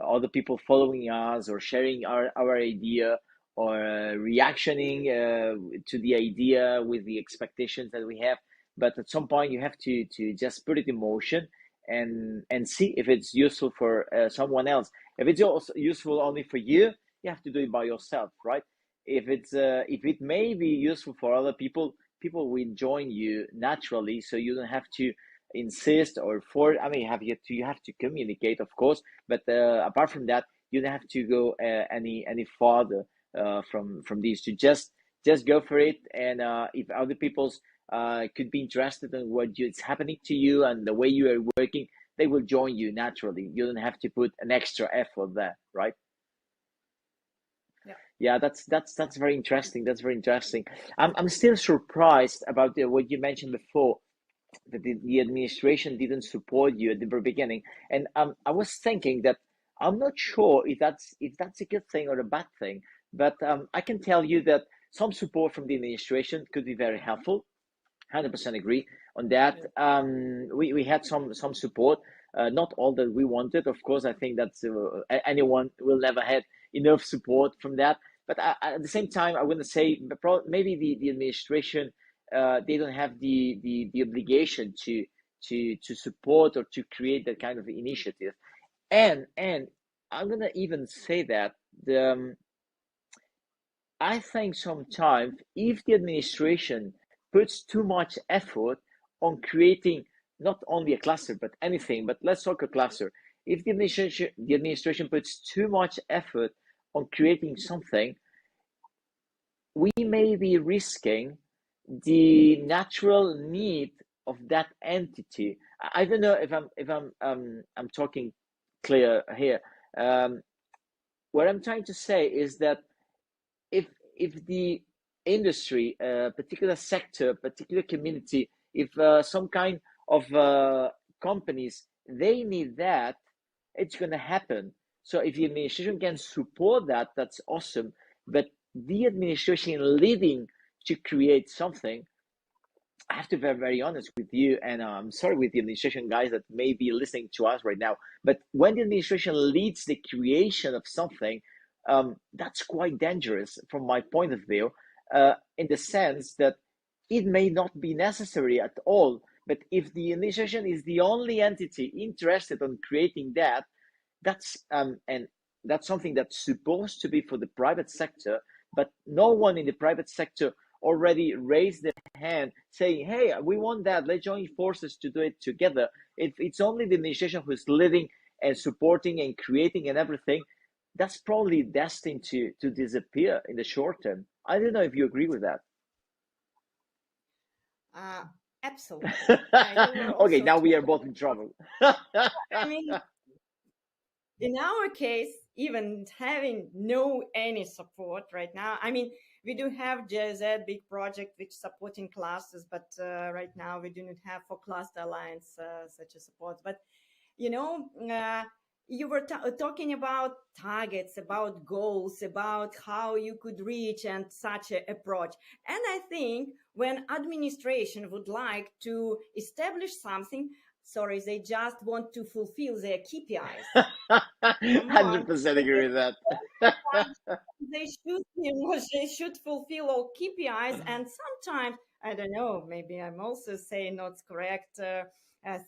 S1: other people following us or sharing our idea or reactioning to the idea with the expectations that we have. But at some point, you have to just put it in motion and see if it's useful for someone else. If it's also useful only for you, you have to do it by yourself, right? If it may be useful for other people, people will join you naturally, so you don't have to insist or for I mean you have to communicate, of course, but apart from that, you don't have to go any farther from these to just go for it. And if other people's could be interested in it's happening to you and the way you are working, they will join you naturally. You don't have to put an extra effort there, right?
S2: Yeah.
S1: Yeah, that's very interesting. That's very interesting. I'm still surprised about what you mentioned before, that the administration didn't support you at the very beginning. And I was thinking that I'm not sure if that's a good thing or a bad thing, but I can tell you that some support from the administration could be very helpful. 100% agree on that.
S2: Yeah.
S1: We had some support, not all that we wanted. Of course, I think that anyone will never had enough support from that. But at the same time, I wouldn't say maybe the administration they don't have the obligation to support or to create that kind of initiative. And I'm gonna even say that the I think sometimes if the administration puts too much effort on creating not only a cluster but anything, but let's talk a cluster. If the administration puts too much effort on creating something, we may be risking the natural need of that entity. I don't know if I'm talking clear here. Um, what I'm trying to say is that if if the industry, particular sector, particular community, if some kind of companies they need that, it's going to happen. So if the administration can support that, that's awesome. But the administration leading to create something, I have to be very, very honest with you, and I'm sorry with the administration guys that may be listening to us right now. But when the administration leads the creation of something, that's quite dangerous from my point of view, in the sense that it may not be necessary at all. But if the administration is the only entity interested in creating that, and that's something that's supposed to be for the private sector, but no one in the private sector already raised their hand saying, hey, we want that, let's join forces to do it together. If it's only the administration who's leading and supporting and creating and everything, that's probably destined to disappear in the short term. I don't know if you agree with that.
S2: Uh, Absolutely. You were
S1: Okay,
S2: also
S1: now we are
S2: totally.
S1: both in trouble.
S2: I mean, in our case, even having no any support right now, I mean, we do have JZ big project which supporting clusters, but right now we do not have for cluster alliance such a support. But you know, you were talking about targets, about goals, about how you could reach and such a approach. And I think when administration would like to establish something, sorry, they just want to fulfill their KPIs. Come on.
S1: 100% agree with that.
S2: They should, they should fulfill all KPIs, and sometimes I don't know. Maybe I'm also saying not correct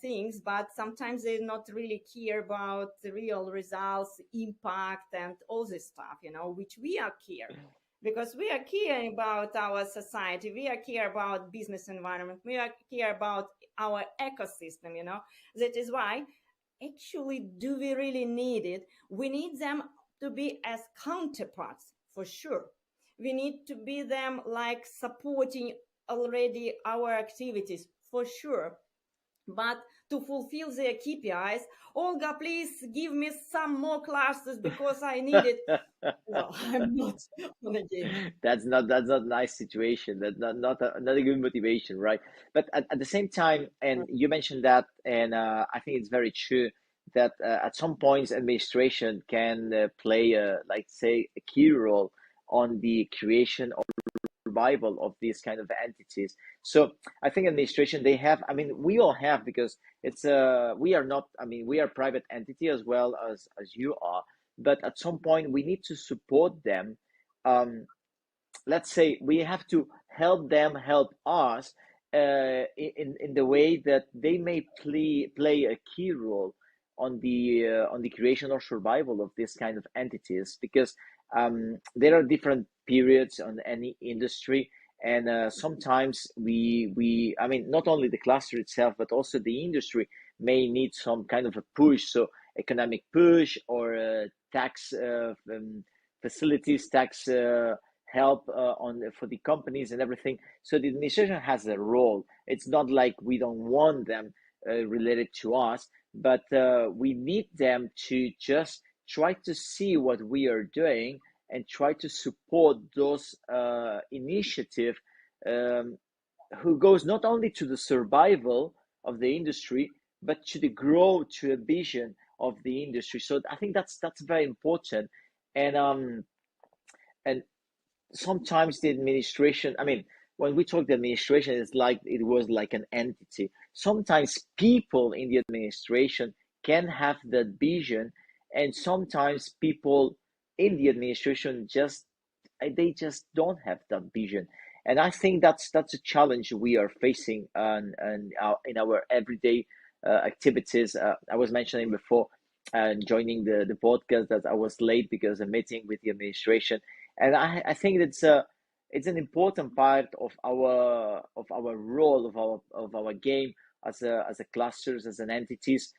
S2: things, but sometimes they not really care about the real results, impact, and all this stuff. Which we are care because we are care about our society. We are care about business environment. We are care about our ecosystem. That is why actually do we really need it? We need them to be as counterparts for sure. We need to be them like supporting already our activities for sure. But to fulfill their KPIs, Olga, please give me some more classes because I need it. Well, I'm not on the game.
S1: That's not a nice situation. That's not a good motivation, right? But at the same time, and you mentioned that, and I think it's very true that at some points administration can play like say a key role on the creation or survival of these kind of entities. So I think administration, they have, I mean, we all have, because it's we are not, I mean, we are a private entity as well as you are, but at some point we need to support them. Let's say we have to help them help us, in the way that they may play a key role on the creation or survival of this kind of entities, because there are different periods on any industry, and sometimes we I mean, not only the cluster itself but also the industry may need some kind of a push, so economic push or tax facilities, tax help on for the companies and everything. So the administration has a role. It's not like we don't want them related to us, but we need them to just try to see what we are doing and try to support those initiative, um, who goes not only to the survival of the industry but to the growth, to a vision of the industry. So I think that's very important. And um and sometimes the administration, I mean, when we talk the administration, it's like it was like an entity. Sometimes people in the administration can have that vision, and sometimes people in the administration just they just don't have that vision. And I think that's a challenge we are facing in our everyday activities. I was mentioning before, joining the podcast, that I was late because of a meeting with the administration, and I think it's an important part of our role, of our game as a clusters, as an entities,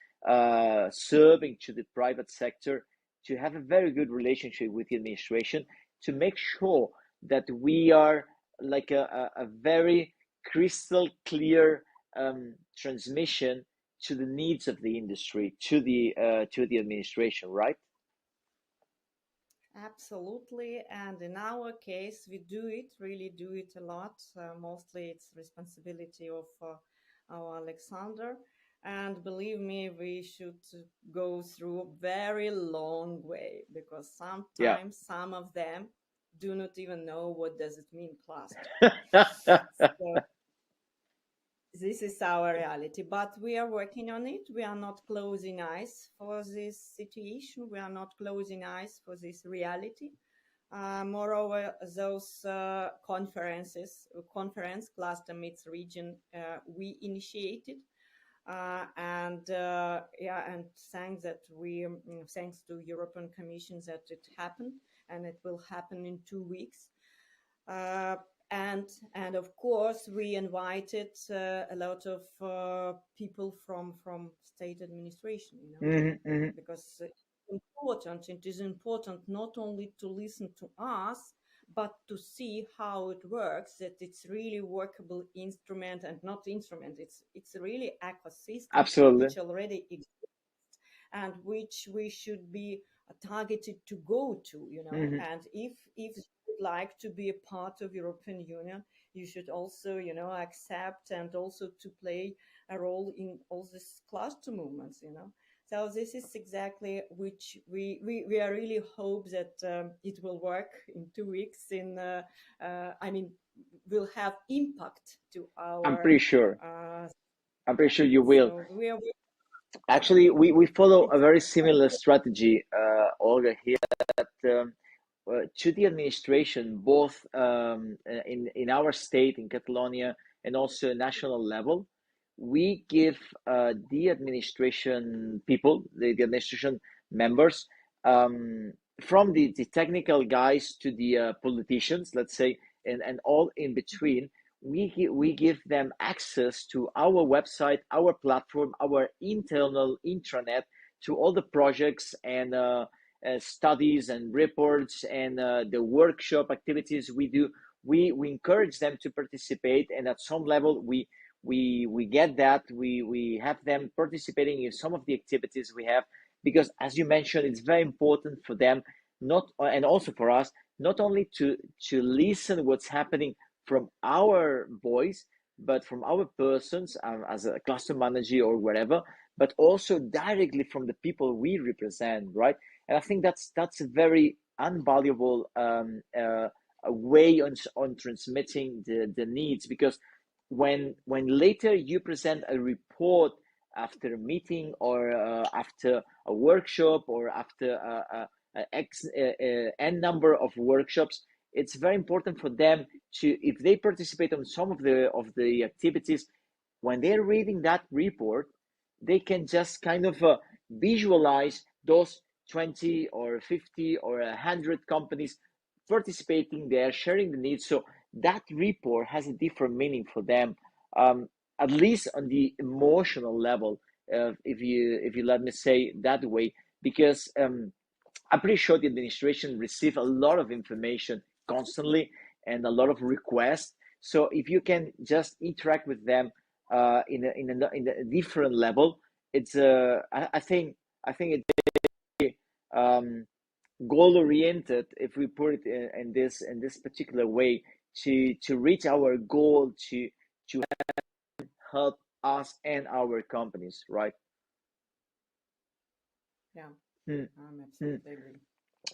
S1: serving to the private sector, to have a very good relationship with the administration, to make sure that we are like a very crystal clear transmission to the needs of the industry, to the administration, right?
S2: Absolutely. And in our case, we do it, really do it a lot. Mostly it's responsibility of our Alexander. And believe me, we should go through a very long way, because
S1: Yeah.
S2: sometimes some of them do not even know what does it mean cluster. So this is our reality, but we are working on it. We are not closing eyes for this situation. We are not closing eyes for this reality. Moreover, those conference cluster meets region, we initiated, and yeah, and thanks to European Commission that it happened, and it will happen in 2 weeks. Uh, and of course, we invited a lot of people from state administration,
S1: Hmm. Hmm.
S2: because it is important not only to listen to us, but to see how it works, that it's really workable instrument, and not instrument, it's really ecosystem
S1: Absolutely.
S2: which already exists, and which we should be targeted to go to,
S1: Hmm.
S2: and if you would like to be a part of European Union, you should also, accept and also to play a role in all these cluster movements. So this is exactly which we are really hope that it will work in 2 weeks. I mean, will have impact to
S1: I'm
S2: our.
S1: pretty sure.
S2: Uh,
S1: I'm pretty sure you will.
S2: so we are.
S1: Actually, we follow a
S2: It's
S1: very similar strategy, Olga, here, that to the administration, both in our state, in Catalonia, and also national level, we give the administration people, the administration members, from the technical guys to the politicians, let's say, and all in between, we give them access to our website, our platform, our internal intranet, to all the projects and studies and reports and the workshop activities we do. We encourage them to participate, and at some level we get that we have them participating in some of the activities we have, because as you mentioned, it's very important for them, not and also for us, not only to listen what's happening from our voice, but from our persons, as a cluster manager or whatever, but also directly from the people we represent, right? And I think that's a very invaluable a way on transmitting the needs, because when later you present a report after a meeting, or after a workshop, or after n number of workshops, it's very important for them to, if they participate on some of the activities, when they're reading that report, they can just kind of visualize those 20 or 50 or 100 companies participating there, sharing the needs. So that report has a different meaning for them, at least on the emotional level, if you let me say that way, because I'm pretty sure the administration receive a lot of information constantly and a lot of requests. So if you can just interact with them in a different level, it's I think it's um, goal oriented, if we put it in this particular way, to reach our goal, to help us and our companies, right?
S2: Yeah,
S1: Hmm.
S2: I'm
S1: Hmm.
S2: absolutely agree.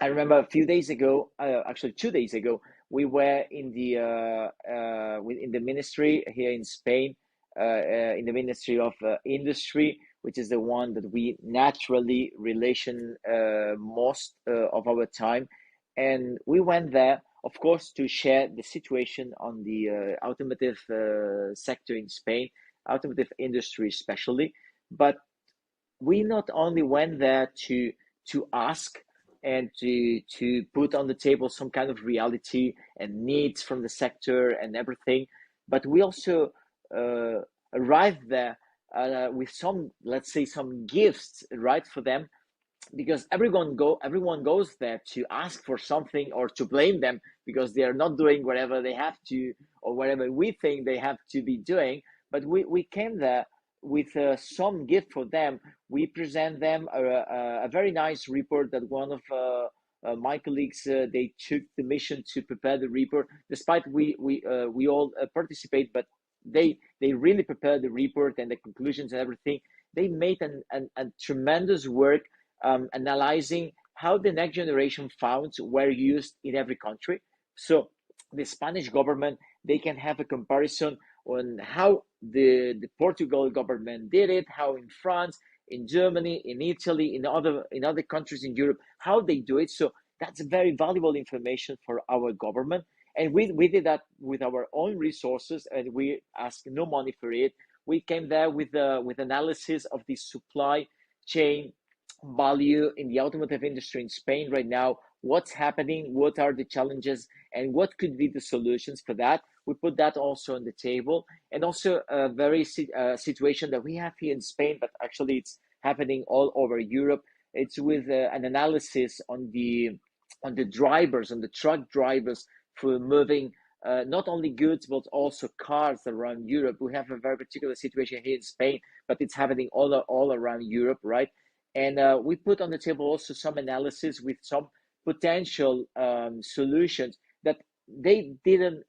S1: I remember a few days ago, actually 2 days ago, we were in the ministry here in Spain, in the Ministry of Industry, which is the one that we naturally relation most of our time, and we went there, of course, to share the situation on the automotive sector in Spain, automotive industry especially, but we not only went there to ask and to put on the table some kind of reality and needs from the sector and everything, but we also uh, arrived there with some, let's say, some gifts, right, for them, because everyone goes there to ask for something or to blame them because they are not doing whatever they have to, or whatever we think they have to be doing. But we came there with some gift for them. We present them a very nice report that one of my colleagues, they took the mission to prepare the report, despite we all participate, but they really prepared the report and the conclusions and everything. They made a tremendous work, analyzing how the next generation funds were used in every country. So the Spanish government, they can have a comparison on how the Portugal government did it, how in France, in Germany, in Italy, in other countries in Europe, how they do it. So that's very valuable information for our government. And we did that with our own resources, and we asked no money for it. We came there with analysis of the supply chain value in the automotive industry in Spain right now, what's happening, what are the challenges, and what could be the solutions for that. We put that also on the table, and also a very situation that we have here in Spain, but actually it's happening all over Europe. It's with an analysis on the drivers, on the truck drivers for moving not only goods but also cars around Europe. We have a very particular situation here in Spain, but it's happening all around Europe, right? And we put on the table also some analysis with some potential solutions that they didn't,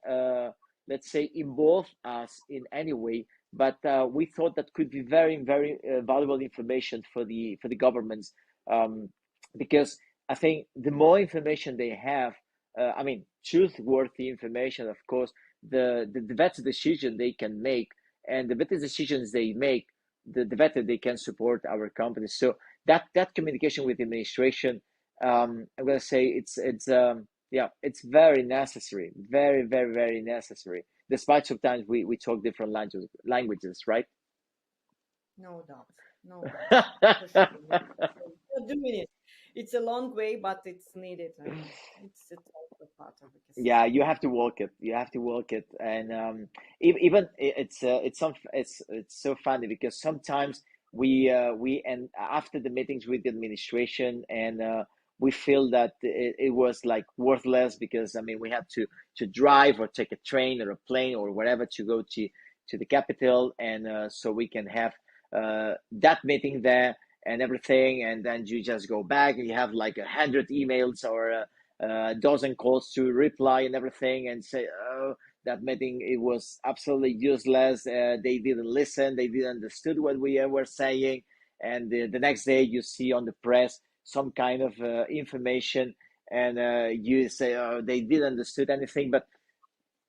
S1: let's say, involve us in any way, but we thought that could be very, very valuable information for the governments, um, because I think the more information they have, I mean, truthworthy information, of course, the better decision they can make, and the better decisions they make, the better they can support our companies. So that communication with the administration, I'm gonna say it's yeah, it's very necessary, very, very, very necessary. Despite sometimes we talk different languages, right?
S2: No doubt, no doubt, for sure. We're doing it. It's a long way, but it's needed, and it's also part of it.
S1: Yeah, you have to walk it. You have to walk it, and even it's so funny because sometimes we and after the meetings with the administration, and we feel that it was like worthless, because I mean we had to drive or take a train or a plane or whatever to go to the capital, and so we can have that meeting there and everything, and then you just go back and you have like 100 emails or dozen calls to reply and everything, and say, oh, that meeting, it was absolutely useless. They didn't listen, they didn't understood what we were saying, and the next day you see on the press some kind of information, and you say, oh, they didn't understood anything. But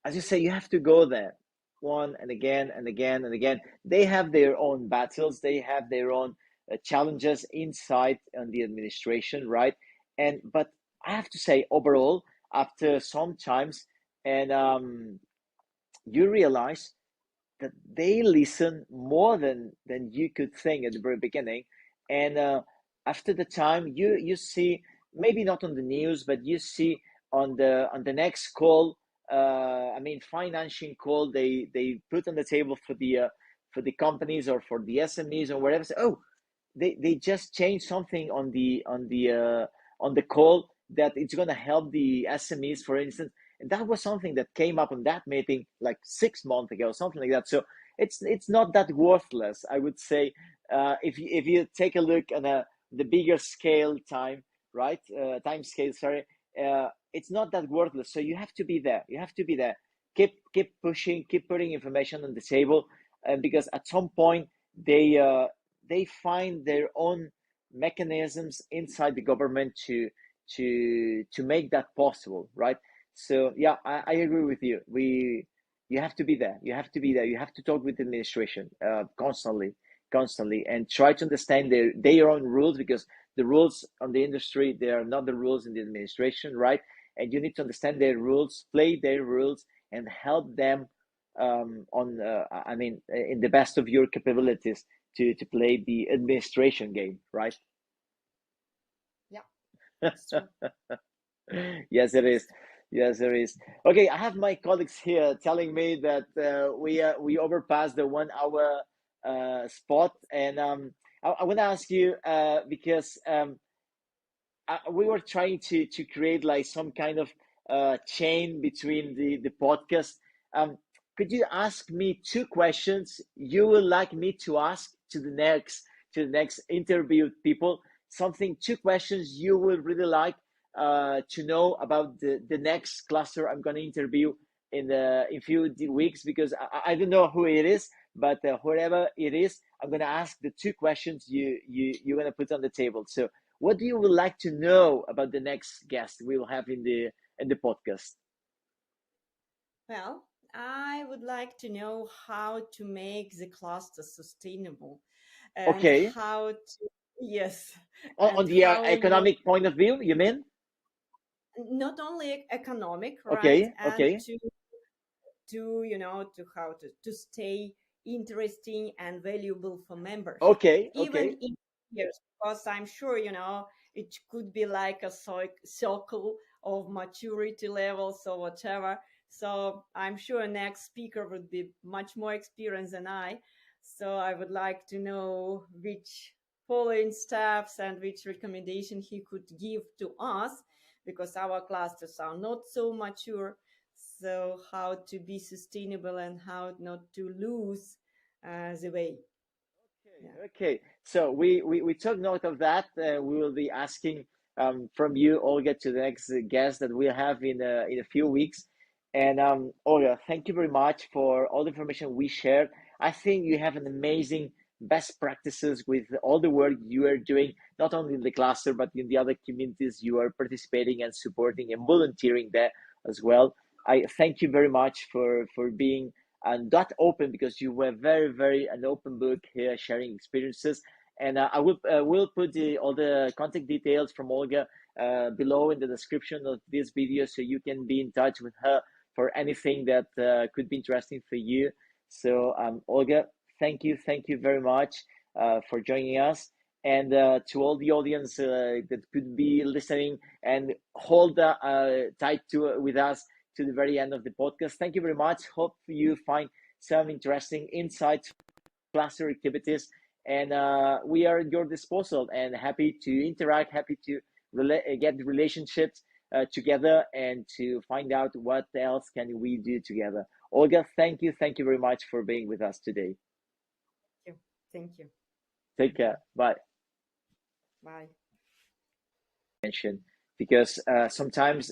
S1: as you say, you have to go there one and again and again and again. They have their own battles, they have their own challenges inside on the administration, right? And but I have to say, overall, after some times, and you realize that they listen more than you could think at the very beginning, and after the time, you see, maybe not on the news, but you see on the next call, I mean financing call, they put on the table for the companies or for the SMEs or whatever. Say, oh, they just changed something on the call that it's going to help the SMEs, for instance. And that was something that came up on that meeting like 6 months ago, something like that. So it's not that worthless, I would say. If you take a look on the bigger scale time, right? Time scale, sorry. It's not that worthless. So you have to be there. You have to be there. Keep pushing. Keep putting information on the table, because at some point they uh, they find their own mechanisms inside the government to make that possible, right? So yeah, I agree with you. You have to be there. You have to be there. You have to talk with the administration constantly, and try to understand their own rules, because the rules on the industry, they are not the rules in the administration, right? And you need to understand their rules, play their rules, and help them on I mean, in the best of your capabilities to play the administration game, right?
S2: Yeah, it's true.
S1: Yes, it is. Yes, there is. Okay, I have my colleagues here telling me that we overpassed the 1 hour spot, and I want to ask you, because we were trying to create like some kind of chain between the podcast. Um, could you ask me two questions you would like me to ask to the next interviewed people? Something, two questions you would really like to know about the next cluster I'm going to interview in few weeks, because I don't know who it is, but whoever it is, I'm going to ask the two questions you're going to put on the table. So what do you would like to know about the next guest we will have in the podcast?
S2: Well, I would like to know how to make the cluster sustainable and
S1: Okay,
S2: how to, yes,
S1: on
S2: and
S1: the
S2: how not
S1: economic point of view, you mean?
S2: not only economic, right,
S1: Okay,
S2: and
S1: okay,
S2: to to how to stay interesting and valuable for members,
S1: okay,
S2: even
S1: okay.
S2: in years, because I'm sure it could be like a circle of maturity levels or whatever. So I'm sure next speaker would be much more experienced than I. So I would like to know which following steps and which recommendation he could give to us, because our clusters are not so mature. So how to be sustainable and how not to lose the way. Yeah.
S1: Okay. So we took note of that. We will be asking from you, Olga, to the next guest that we'll have in a few weeks. And Olga, thank you very much for all the information we shared. I think you have an amazing best practices with all the work you are doing, not only in the cluster, but in the other communities you are participating and supporting and volunteering there as well. I thank you very much for being and that open, because you were very an open book here sharing experiences. And I will put all the contact details from Olga below in the description of this video, so you can be in touch with her for anything that could be interesting for you. So Olga, thank you very much for joining us. And to all the audience that could be listening and hold tight to with us to the very end of the podcast. Thank you very much. Hope you find some interesting insights, cluster activities, and we are at your disposal and happy to interact, happy to get relationships together and to find out what else can we do together. Olga, thank you very much for being with us today.
S2: Thank you. Thank you.
S1: Take care. Bye.
S2: Bye.
S1: Mention, because sometimes